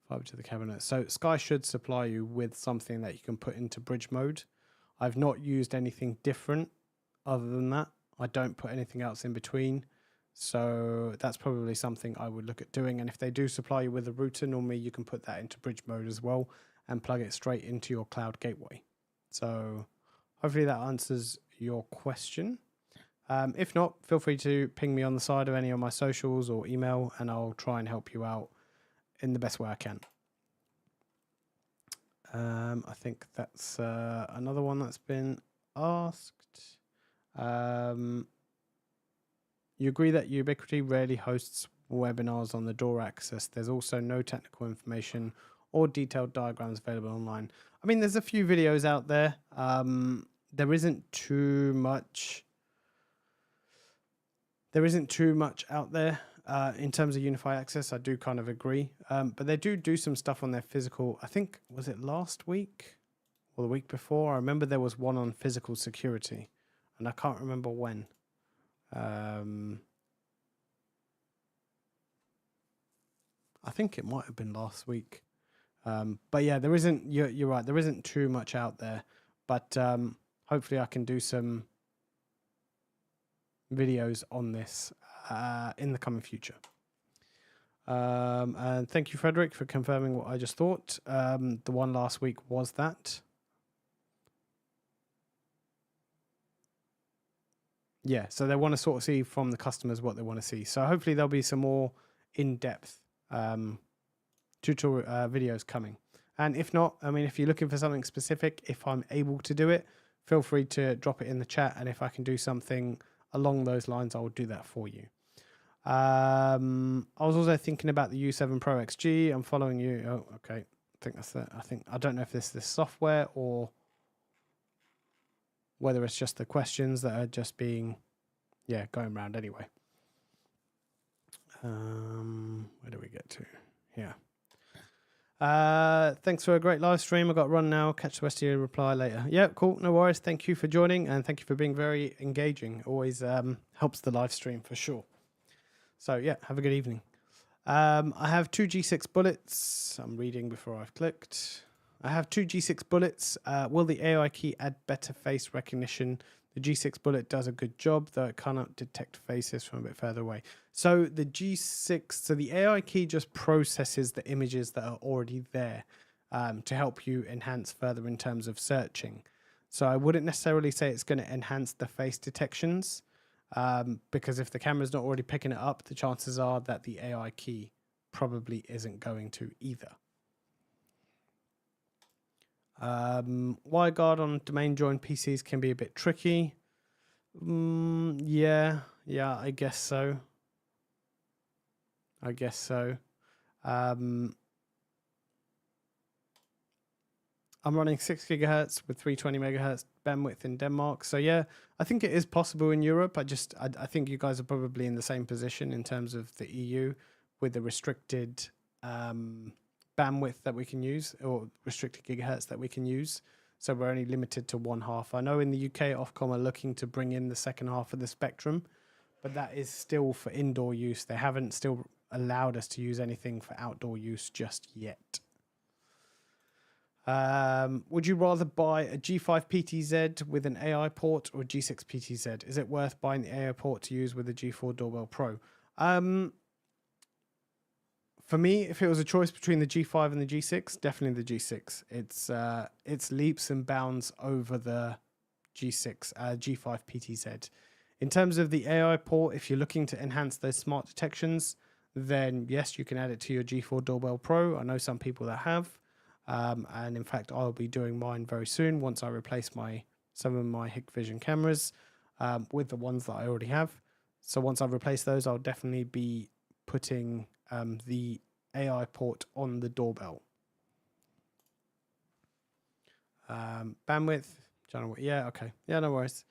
Fiber to the cabinet. So Sky should supply you with something that you can put into bridge mode. I've not used anything different other than that. I don't put anything else in between. So that's probably something I would look at doing. And if they do supply you with a router, normally you can put that into bridge mode as well and plug it straight into your cloud gateway. So hopefully that answers your question. If not, feel free to ping me on the side of any of my socials or email, and I'll try and help you out in the best way I can. I think that's another one that's been asked. You agree that Ubiquiti rarely hosts webinars on the door access. There's also no technical information or detailed diagrams available online. I mean, there's a few videos out there. There isn't too much. There isn't too much out there in terms of Wi-Fi access. I do kind of agree. But they do some stuff on their physical. I think, was it last week or the week before? I remember there was one on physical security, and I can't remember when. I think it might have been last week. But yeah, there isn't, you're right, there isn't too much out there. But hopefully I can do some videos on this in the coming future. And thank you, Frederick, for confirming what I just thought. The one last week was that. Yeah, so they want to sort of see from the customers what they want to see. So hopefully there'll be some more in-depth tutorial videos coming. And if not, I mean, if you're looking for something specific, if I'm able to do it, feel free to drop it in the chat. And if I can do something along those lines, I will do that for you. I was also thinking about the U7 Pro XG. I'm following you. Oh, okay. I think that's it. I don't know if this is the software or whether it's just the questions that are just being, yeah, going around anyway. Where do we get to? Yeah. Thanks for a great live stream. I've got to run now. Catch the rest of your reply later. Yeah, cool. No worries. Thank you for joining, and thank you for being very engaging. Always helps the live stream for sure. So yeah, have a good evening. I have 2 G6 bullets. I'm reading before I've clicked. I have 2 G6 bullets. Will the AI key add better face recognition? The G6 bullet does a good job, though it cannot detect faces from a bit further away. So the G6, so the AI key just processes the images that are already there to help you enhance further in terms of searching. So I wouldn't necessarily say it's going to enhance the face detections because if the camera's not already picking it up, the chances are that the AI key probably isn't going to either. WireGuard on domain joined PCs can be a bit tricky. Yeah, I guess so. I'm running 6 gigahertz with 320 megahertz bandwidth in Denmark. So yeah, I think it is possible in Europe. I think you guys are probably in the same position in terms of the EU with the restricted bandwidth that we can use, or restricted gigahertz that we can use. So we're only limited to 1/2. I know in the UK, Ofcom are looking to bring in the second half of the spectrum, but that is still for indoor use. They haven't still allowed us to use anything for outdoor use just yet. Would you rather buy a G5 PTZ with an AI port or a G6 PTZ? Is it worth buying the AI port to use with the G4 Doorbell Pro? For me, if it was a choice between the G5 and the G6, definitely the G6. It's leaps and bounds over the G6, G5 PTZ. In terms of the AI port, if you're looking to enhance those smart detections, then yes, you can add it to your G4 Doorbell Pro. I know some people that have. And in fact, I'll be doing mine very soon once I replace some of my Hikvision cameras with the ones that I already have. So once I've replaced those, I'll definitely be putting the AI port on the doorbell. Bandwidth, channel, yeah, okay, yeah, no worries.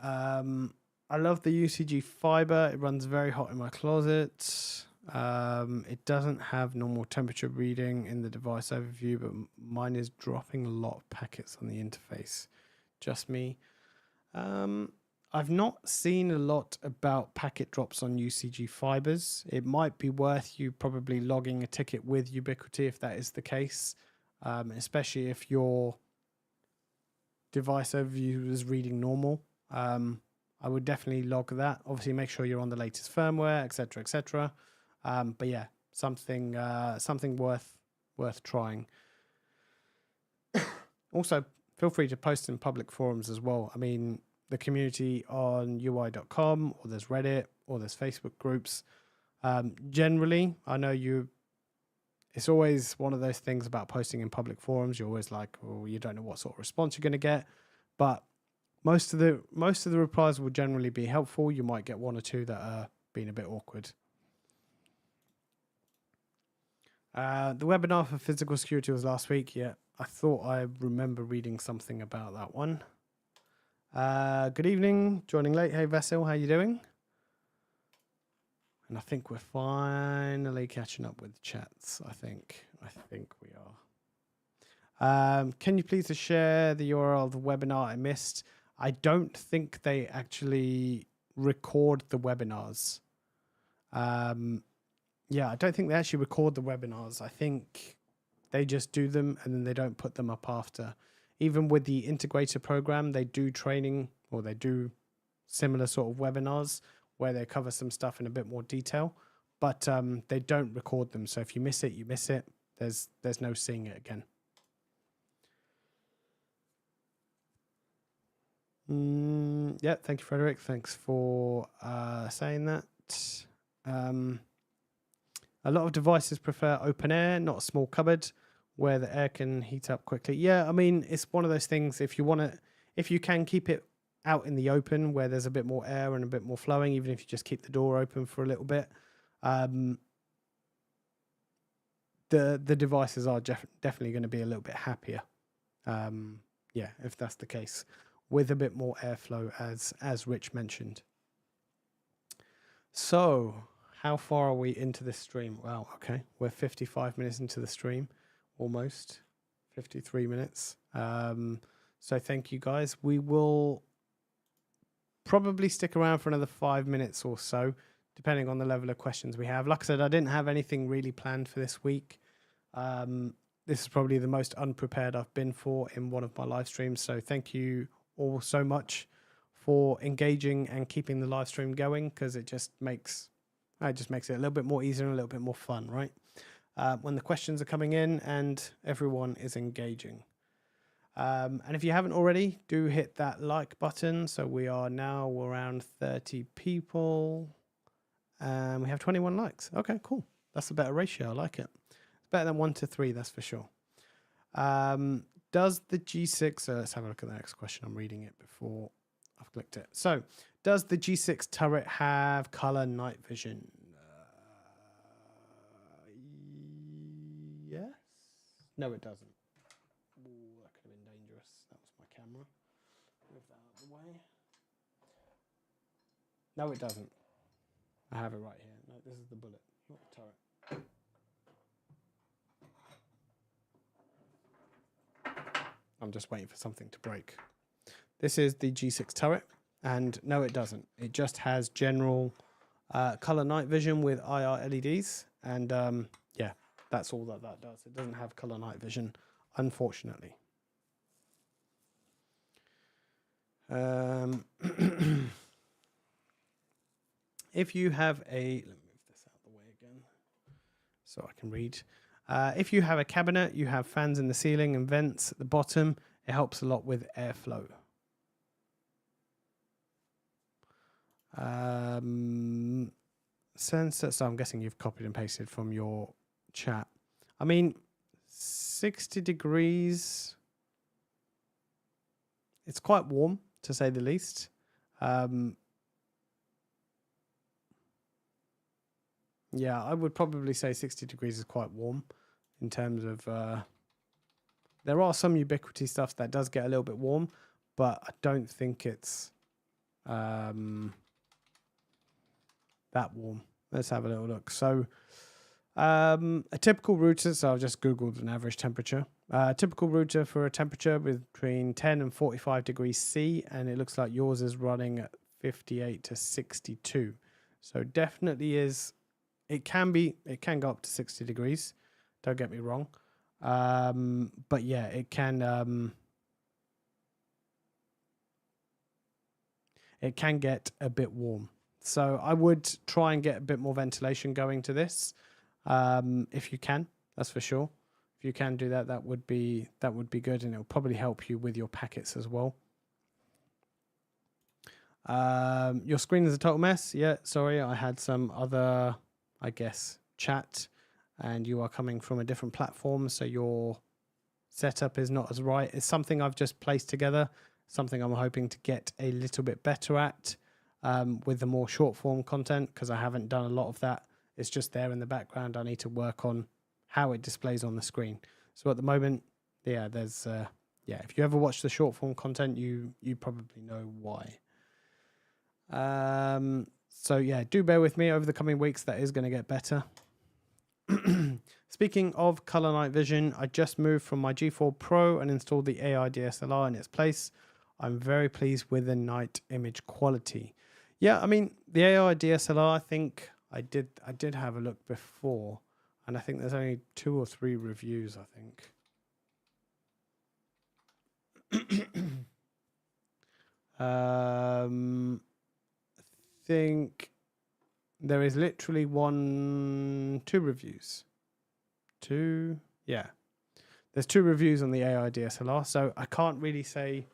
I love the UCG fiber. It runs very hot in my closet. It doesn't have normal temperature reading in the device overview, but mine is dropping a lot of packets on the interface. Just me. I've not seen a lot about packet drops on UCG fibers. It might be worth you probably logging a ticket with Ubiquiti if that is the case, especially if your device overview is reading normal. I would definitely log that. Obviously, make sure you're on the latest firmware, etc., etc. But yeah, something worth trying. Also, feel free to post in public forums as well. I mean, the community on UI.com, or there's Reddit, or there's Facebook groups. Generally, I know it's always one of those things about posting in public forums. You're always like, oh, you don't know what sort of response you're going to get. But most of the replies will generally be helpful. You might get one or two that are being a bit awkward. The webinar for physical security was last week. Yeah, I thought I remember reading something about that one. Good evening, joining late. Hey Vasil, how you doing? And I think we're finally catching up with chats. I think we are. Can you please share the URL of the webinar I missed? I don't think they actually record the webinars. Yeah, I don't think they actually record the webinars. I think they just do them and then they don't put them up after. Even with the integrator program, they do training, or they do similar sort of webinars where they cover some stuff in a bit more detail, but they don't record them. So if you miss it, you miss it. There's no seeing it again. Yeah, thank you, Frederick. Thanks for saying that. A lot of devices prefer open air, not a small cupboard where the air can heat up quickly. Yeah, I mean, it's one of those things. If you can keep it out in the open where there's a bit more air and a bit more flowing, even if you just keep the door open for a little bit, the devices are definitely going to be a little bit happier. Yeah, if that's the case, with a bit more airflow, as Rich mentioned. So, how far are we into this stream? Wow, okay, we're 55 minutes into the stream, almost 53 minutes. So thank you guys. We will probably stick around for another 5 minutes or so, depending on the level of questions we have. Like I said, I didn't have anything really planned for this week. This is probably the most unprepared I've been for in one of my live streams. So thank you all so much for engaging and keeping the live stream going, because it just makes it a little bit more easier and a little bit more fun, right? When the questions are coming in and everyone is engaging. And if you haven't already, do hit that like button. So we are now around 30 people and we have 21 likes. Okay, cool. That's a better ratio. I like it. It's better than 1 to 3, that's for sure. Does the G6, let's have a look at the next question. I'm reading it before I've clicked it. So, does the G6 turret have color night vision? Yes. No, it doesn't. Ooh, that could have been dangerous. That was my camera. Move that out of the way. No, it doesn't. I have it right here. No, this is the bullet, not the turret. I'm just waiting for something to break. This is the G6 turret, and no, it doesn't. It just has general color night vision with IR LEDs, and yeah, that's all that does. It doesn't have color night vision, unfortunately. If you have a, let me move this out of the way again so I can read. If you have a cabinet, you have fans in the ceiling and vents at the bottom. It helps a lot with airflow. Sensor, so I'm guessing you've copied and pasted from your chat. I mean, 60 degrees. It's quite warm, to say the least. Yeah, I would probably say 60 degrees is quite warm in terms of there are some Ubiquiti stuff that does get a little bit warm, but I don't think it's that warm. Let's have a little look. So a typical router, so I've just Googled an average temperature. Typical router for a temperature between 10 and 45 degrees C, and it looks like yours is running at 58 to 62. So definitely is, it can go up to 60 degrees. Don't get me wrong. But yeah, it can get a bit warm. So I would try and get a bit more ventilation going to this. If you can, that's for sure. If you can do that, that would be good, and it'll probably help you with your packets as well. Your screen is a total mess. Yeah, sorry, I had some other, I guess, chat, and you are coming from a different platform, so your setup is not as right. It's something I've just placed together, something I'm hoping to get a little bit better at with the more short form content, because I haven't done a lot of that. It's just there in the background. I need to work on how it displays on the screen. So at the moment, yeah, there's if you ever watch the short form content, you probably know why. So yeah, do bear with me over the coming weeks. That is going to get better. Speaking of color night vision, I just moved from my G4 Pro and installed the AI DSLR in its place. I'm very pleased with the night image quality. Yeah, I mean, the AI DSLR, I think I did have a look before, and I think there's only 2 or 3 reviews, I think. I think there is literally 2 reviews. 2, yeah. There's 2 reviews on the AI DSLR, so I can't really say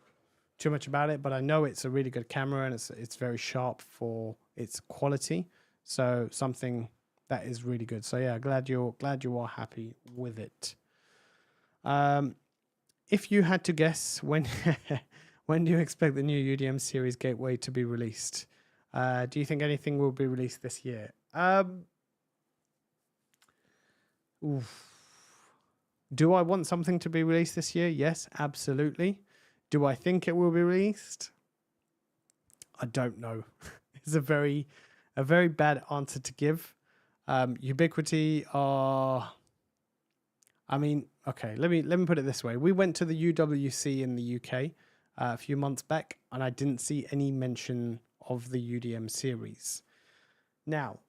too much about it, but I know it's a really good camera, and it's very sharp for its quality. So something that is really good. So yeah, glad you are happy with it. If you had to guess, when when do you expect the new UDM series gateway to be released? Do you think anything will be released this year? Do I want something to be released this year? Yes, absolutely. Do I think it will be released? I don't know. It's a very bad answer to give. Ubiquiti are, I mean, okay, let me put it this way. We went to the UWC in the UK a few months back, and I didn't see any mention of the UDM series. Now,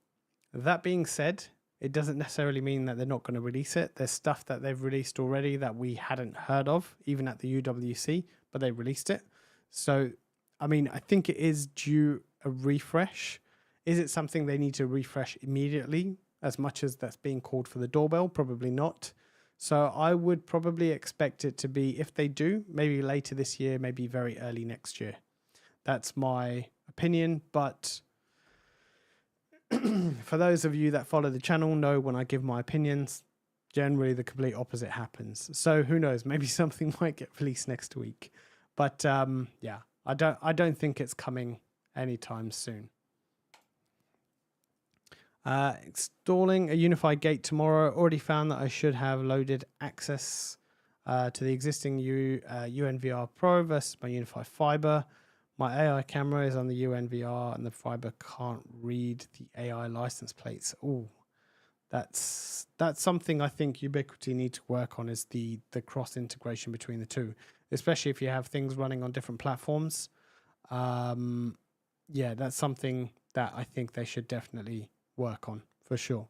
that being said, it doesn't necessarily mean that they're not going to release it. There's stuff that they've released already that we hadn't heard of, even at the UWC, but they released it. So, I mean, I think it is due a refresh. Is it something they need to refresh immediately, as much as that's being called for the doorbell? Probably not. So I would probably expect it to be, if they do, maybe later this year, maybe very early next year. That's my opinion, but for those of you that follow the channel know when I give my opinions, generally the complete opposite happens. So who knows, maybe something might get released next week. But yeah, I don't think it's coming anytime soon. Installing a unified gate tomorrow. Already found that I should have loaded access to the existing UNVR Pro versus my unified fiber. My AI camera is on the UNVR and the fiber can't read the AI license plates. Oh, that's something I think Ubiquiti need to work on, is the cross integration between the two, especially if you have things running on different platforms. Yeah, that's something that I think they should definitely work on for sure.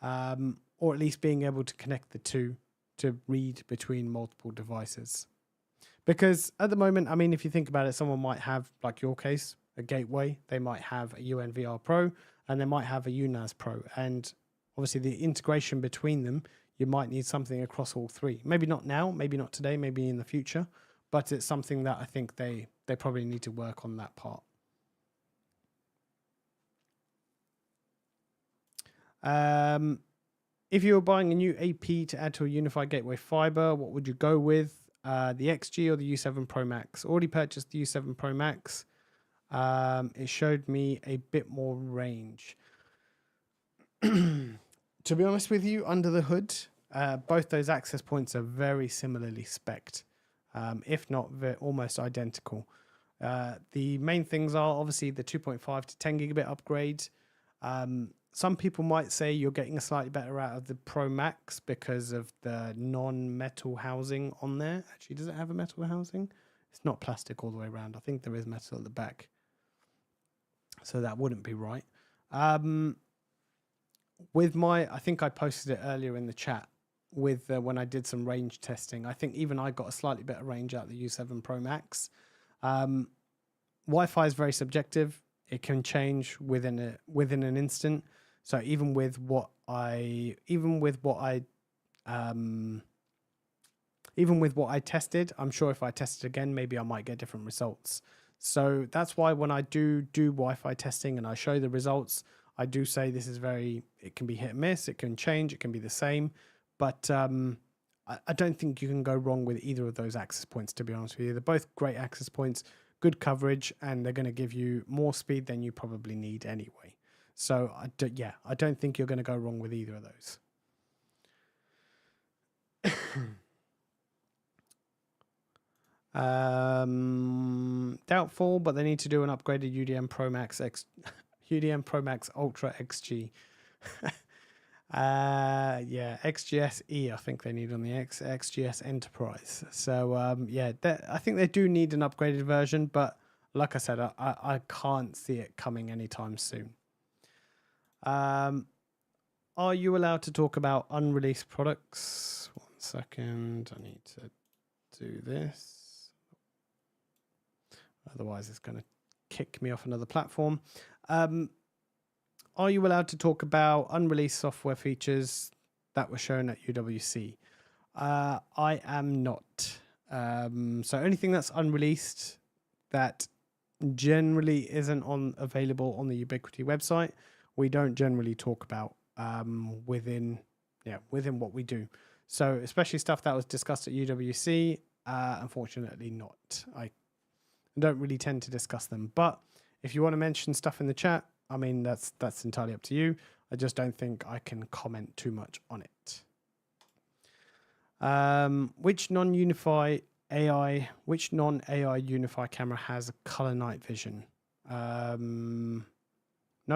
Or at least being able to connect the two to read between multiple devices. Because at the moment, I mean, if you think about it, someone might have, like your case, a gateway. They might have a UNVR Pro and they might have a UNAS Pro. And obviously the integration between them, you might need something across all 3. Maybe not now, maybe not today, maybe in the future. But it's something that I think they probably need to work on that part. If you were buying a new AP to add to a unified gateway fiber, what would you go with? The XG or the U7 Pro Max? Already purchased the U7 Pro Max. It showed me a bit more range. To be honest with you, under the hood, both those access points are very similarly spec'd, if not almost identical. The main things are obviously the 2.5 to 10 gigabit upgrade. Some people might say you're getting a slightly better out of the Pro Max because of the non-metal housing on there. Actually, does it have a metal housing? It's not plastic all the way around. I think there is metal at the back. So that wouldn't be right. With my, I think I posted it earlier in the chat with when I did some range testing. I think even I got a slightly better range out of the U7 Pro Max. Wi-Fi is very subjective. It can change within an instant. So even with what I tested, I'm sure if I tested again, maybe I might get different results. So that's why when I do Wi-Fi testing and I show the results, I do say this is it can be hit and miss, it can change, it can be the same, but I don't think you can go wrong with either of those access points, to be honest with you. They're both great access points, good coverage, and they're going to give you more speed than you probably need anyway. So I don't think you're going to go wrong with either of those. Doubtful, but they need to do an upgraded UDM Pro Max Ultra XG. XGS-E I think they need on the XGS Enterprise. So I think they do need an upgraded version, but like I said, I can't see it coming anytime soon. Are you allowed to talk about unreleased products? 1 second, I need to do this. Otherwise, it's going to kick me off another platform. Are you allowed to talk about unreleased software features that were shown at UWC? I am not. So anything that's unreleased that generally isn't available on the Ubiquiti website, we don't generally talk about within what we do. So especially stuff that was discussed at UWC, unfortunately not. I don't really tend to discuss them. But if you want to mention stuff in the chat, I mean, that's entirely up to you. I just don't think I can comment too much on it. Which non-AI Unify camera has a color night vision? No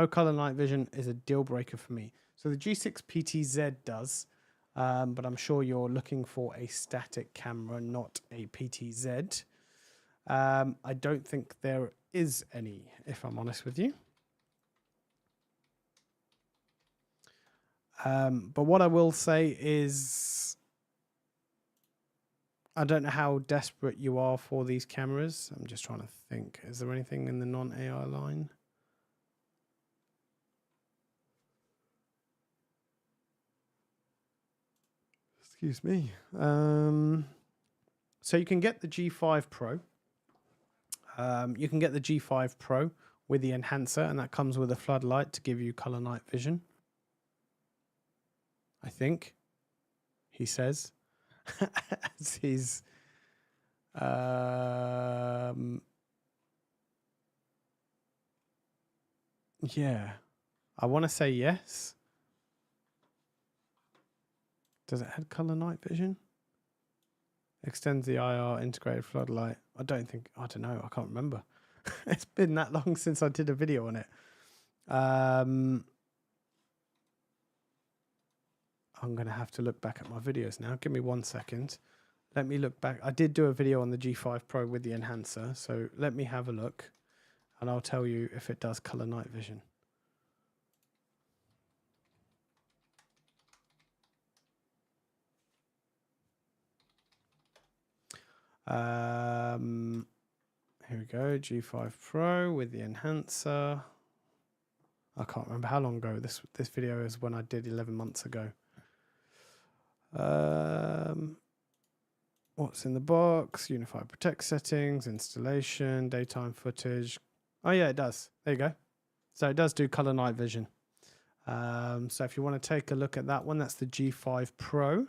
color night vision is a deal breaker for me. So the G6 PTZ does, but I'm sure you're looking for a static camera, not a PTZ. I don't think there is any, if I'm honest with you. But what I will say is, I don't know how desperate you are for these cameras. I'm just trying to think. Is there anything in the non-AI line? Excuse me. So you can get the G5 Pro. You can get the G5 Pro with the enhancer, and that comes with a floodlight to give you color night vision. I think he says as he's yeah, I want to say yes. Does it have color night vision? Extends the IR integrated floodlight. I don't know. I can't remember. It's been that long since I did a video on it. I'm going to have to look back at my videos now. Give me 1 second. Let me look back. I did do a video on the G5 Pro with the enhancer. So let me have a look and I'll tell you if it does color night vision. Here we go. G5 Pro with the enhancer. I can't remember how long ago this video is, when I did 11 months ago. What's in the box? Unified Protect settings, installation, daytime footage. Oh yeah, it does. There you go. So it does do color night vision. So if you want to take a look at that one, that's the G5 Pro.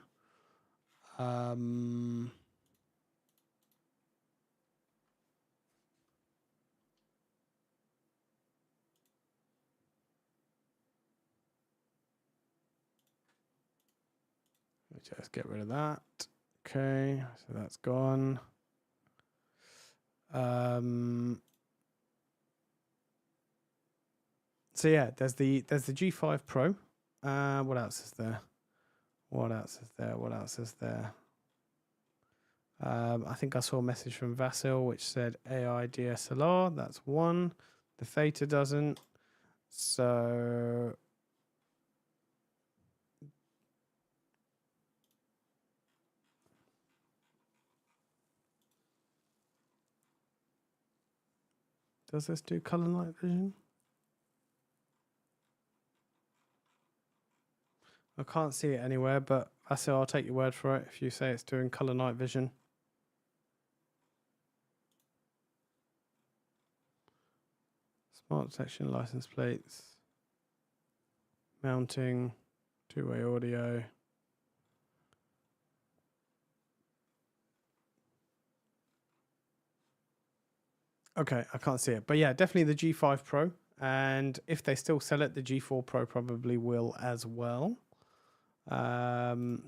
just get rid of that. Okay, so that's gone. So yeah, there's the G5 Pro. What else is there? What else is there? What else is there? I think I saw a message from Vasil which said AI DSLR. That's one. The Theta doesn't. So does this do color night vision? I can't see it anywhere, but Vasil, I'll take your word for it if you say it's doing color night vision. Smart detection, license plates, mounting, two-way audio. Okay, I can't see it. But yeah, definitely the G5 Pro. And if they still sell it, the G4 Pro probably will as well.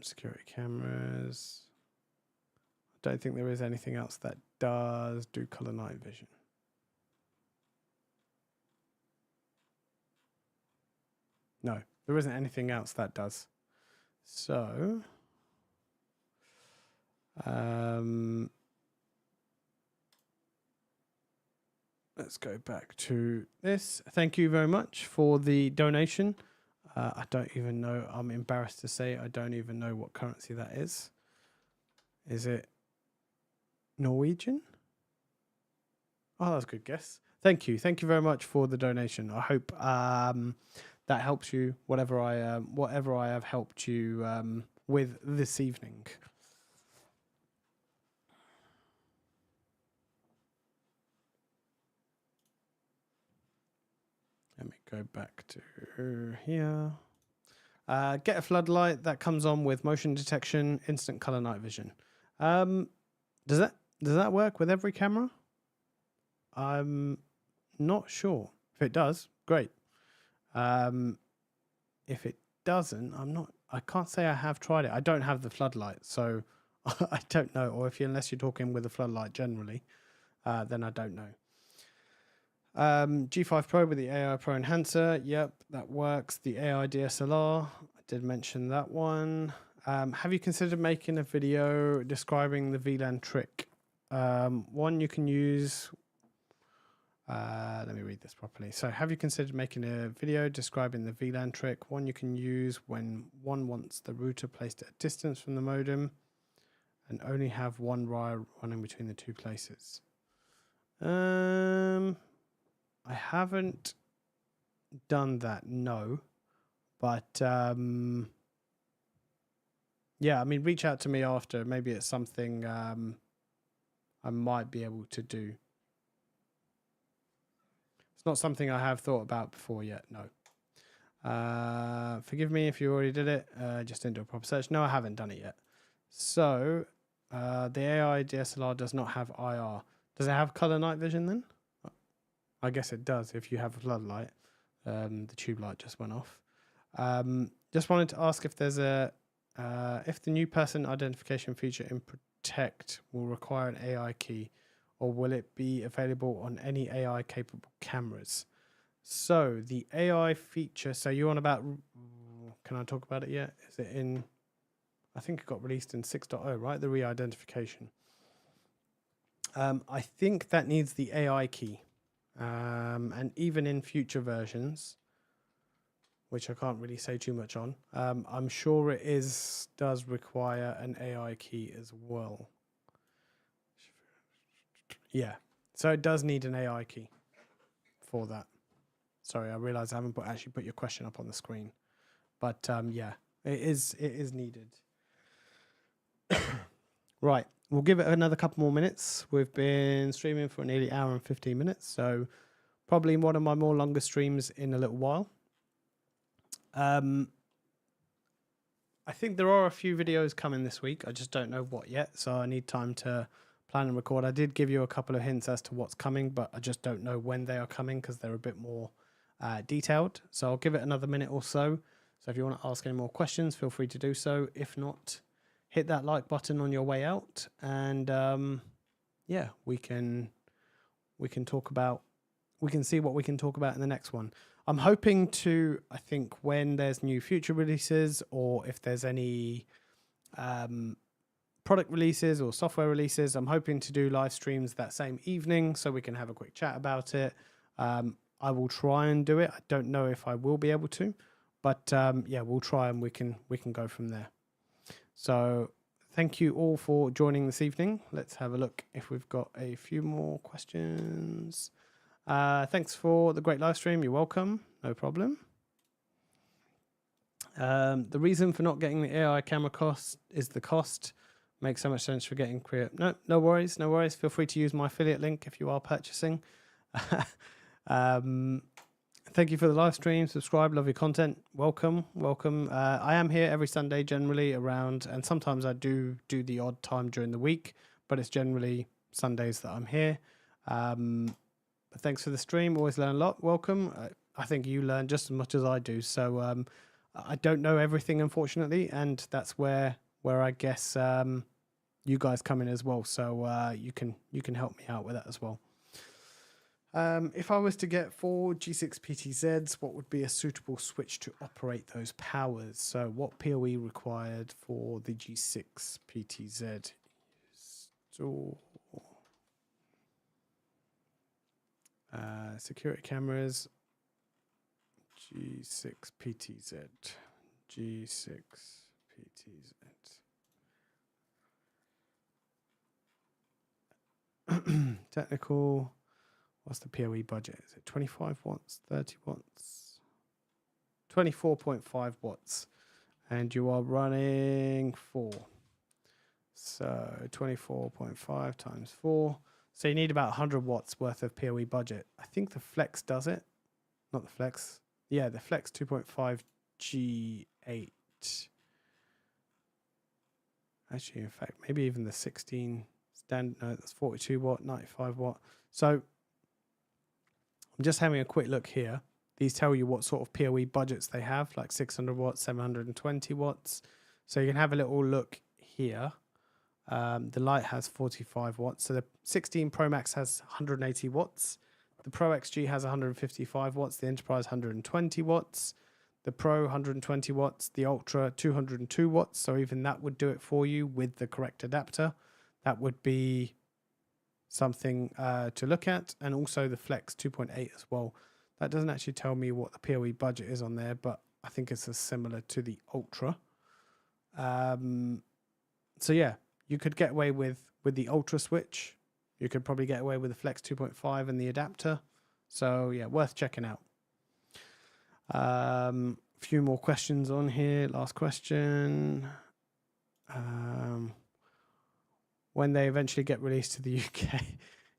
Security cameras. I don't think there is anything else that does do color night vision. No, there isn't anything else that does. So, let's go back to this. Thank you very much for the donation. I don't even know. I'm embarrassed to say I don't even know what currency that is. Is it Norwegian? Oh, that's a good guess. Thank you. Thank you very much for the donation. I hope that helps you, whatever I have helped you with this evening. Let me go back to here. Get a floodlight that comes on with motion detection, instant color night vision. Does that work with every camera? I'm not sure. If it does, great. If it doesn't, I can't say I have tried it. I don't have the floodlight, so I don't know. Or unless you're talking with a floodlight generally, then I don't know. G5 Pro with the AI Pro enhancer. Yep, that works. The AI DSLR, I did mention that one. Have you considered making a video describing the VLAN trick? One you can use. Let me read this properly. So, have you considered making a video describing the VLAN trick? One you can use when one wants the router placed at a distance from the modem and only have one wire running between the two places. I haven't done that, no. But yeah, I mean, reach out to me after. Maybe it's something I might be able to do. It's not something I have thought about before yet, no. Forgive me if you already did it. Just didn't do a proper search. No, I haven't done it yet. So the AI DSLR does not have IR. Does it have color night vision then? I guess it does if you have a floodlight. The tube light just went off. Just wanted to ask if there's if the new person identification feature in Protect will require an AI key, or will it be available on any AI capable cameras? So the AI feature, so you're on about, can I talk about it yet? Is it in, I think it got released in 6.0, right? The re-identification. I think that needs the AI key. And even in future versions, which I can't really say too much on, I'm sure it does require an AI key as well. Yeah, so it does need an AI key for that. Sorry, I realize I haven't actually put your question up on the screen, but yeah, it is needed. Right, we'll give it another couple more minutes. We've been streaming for nearly an hour and 15 minutes, so probably one of my more longer streams in a little while. I think there are a few videos coming this week. I just don't know what yet, so I need time to plan and record. I did give you a couple of hints as to what's coming, but I just don't know when they are coming because they're a bit more detailed. So I'll give it another minute or so. So if you want to ask any more questions, feel free to do so. If not, hit that like button on your way out, and yeah, we can talk about, we can see what we can talk about in the next one. I'm hoping to, I think when there's new future releases, or if there's any product releases or software releases, I'm hoping to do live streams that same evening so we can have a quick chat about it. I will try and do it. I don't know if I will be able to, but yeah, we'll try, and we can go from there. So thank you all for joining this evening. Let's have a look if we've got a few more questions. Thanks for the great live stream. You're welcome. No problem. The reason for not getting the AI camera cost is the cost. Makes so much sense for getting no worries. Feel free to use my affiliate link if you are purchasing. Thank you for the live stream. Subscribe, love your content. Welcome. I am here every Sunday generally around, and sometimes I do the odd time during the week, but it's generally Sundays that I'm here. Thanks for the stream. Always learn a lot. Welcome. I think you learn just as much as I do. So I don't know everything, unfortunately, and that's where I guess you guys come in as well. So you can help me out with that as well. If I was to get 4 G6 PTZs, what would be a suitable switch to operate those powers? So what PoE required for the G6 PTZ? So, security cameras, G6 PTZ, G6 PTZ. Technical. What's the PoE budget? Is it 25 watts, 30 watts? 24.5 watts. And you are running 4. So 24.5 times 4. So you need about 100 watts worth of PoE budget. I think the Flex does it. Not the Flex. Yeah, the Flex 2.5 G8. Actually, in fact, maybe even the 16 standard. No, that's 42 watt, 95 watt. So I'm just having a quick look here. These tell you what sort of PoE budgets they have, like 600 watts, 720 watts. So you can have a little look here. The Lite has 45 watts. So the 16 Pro Max has 180 watts. The Pro XG has 155 watts. The Enterprise 120 watts. The Pro 120 watts. The Ultra 202 watts. So even that would do it for you with the correct adapter. That would be something to look at. And also the Flex 2.8 as well. That doesn't actually tell me what the PoE budget is on there, but I think it's similar to the Ultra. So yeah, you could get away with the Ultra switch. You could probably get away with the Flex 2.5 and the adapter. So yeah, worth checking out. Few more questions on here. Last question. When they eventually get released to the UK.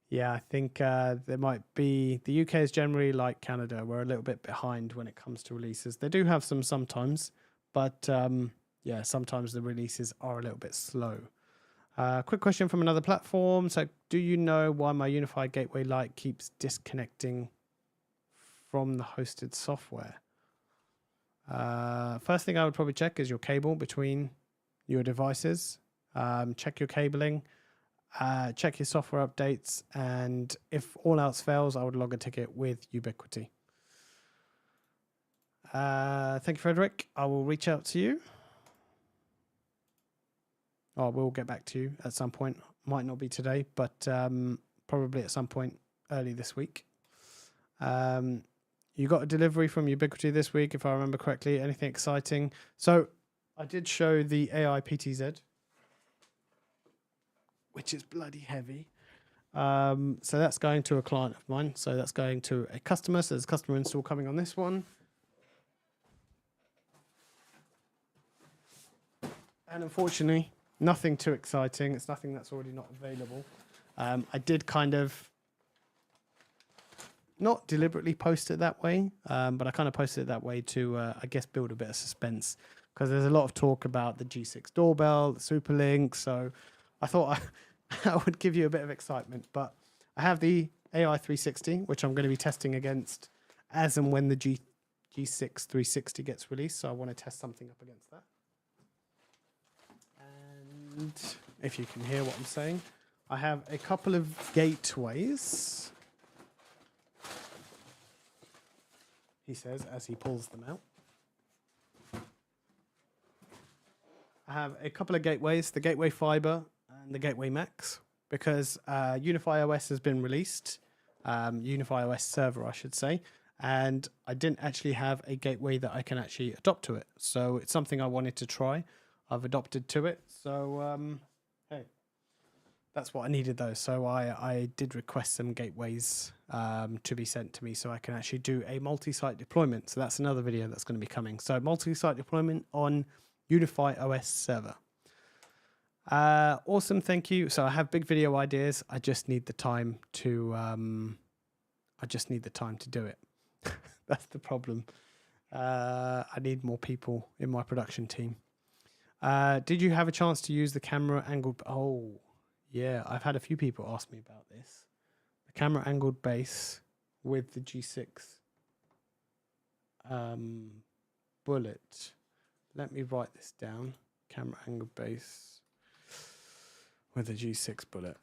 Yeah, I think there might be... The UK is generally like Canada. We're a little bit behind when it comes to releases. They do have some sometimes, but yeah, sometimes the releases are a little bit slow. Quick question from another platform. So do you know why my Unified Gateway Lite keeps disconnecting from the hosted software? First thing I would probably check is your cable between your devices. Check your cabling. Check your software updates, and if all else fails, I would log a ticket with Ubiquiti. Thank you, Frederick. I will reach out to you. Or we'll get back to you at some point. Might not be today, but probably at some point early this week. You got a delivery from Ubiquiti this week, if I remember correctly. Anything exciting? So I did show the AI PTZ, which is bloody heavy. So that's going to a client of mine. So that's going to a customer. So there's a customer install coming on this one. And unfortunately, nothing too exciting. It's nothing that's already not available. I did kind of not deliberately post it that way, but I kind of posted it that way to, I guess, build a bit of suspense, because there's a lot of talk about the G6 doorbell, the Superlink. So I thought I would give you a bit of excitement. But I have the AI 360, which I'm going to be testing against as and when the G6 360 gets released. So I want to test something up against that. And And if you can hear what I'm saying, I have a couple of gateways, he says as he pulls them out. I have a couple of gateways, the Gateway Fiber and the Gateway Max, because Unify OS has been released, Unify OS server, I should say, and I didn't actually have a gateway that I can actually adopt to it. So it's something I wanted to try. I've adopted to it. So, hey, that's what I needed though. So I did request some gateways to be sent to me so I can actually do a multi-site deployment. So that's another video that's going to be coming. So multi-site deployment on Unify OS server. Awesome, thank you. So I have big video ideas. I just need the time to do it. That's the problem. I need more people in my production team. Did you have a chance to use the camera angled? Oh, yeah, I've had a few people ask me about this. The camera angled base with the G6 bullet. Let me write this down. Camera angled base with a G6 bullet.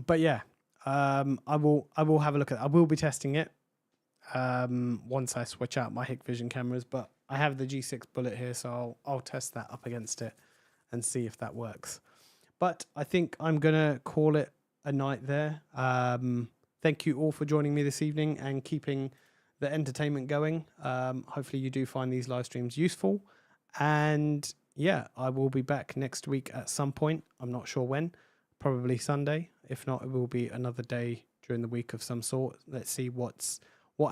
But yeah, I will have a look at it. I will be testing it once I switch out my Hikvision cameras, but I have the G6 bullet here, so I'll test that up against it and see if that works. But I think I'm gonna call it a night there. Thank you all for joining me this evening and keeping the entertainment going. Hopefully you do find these live streams useful, and yeah, I will be back next week at some point. I'm not sure when. Probably Sunday. If not, it will be another day during the week of some sort. Let's see what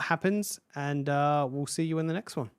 happens, and we'll see you in the next one.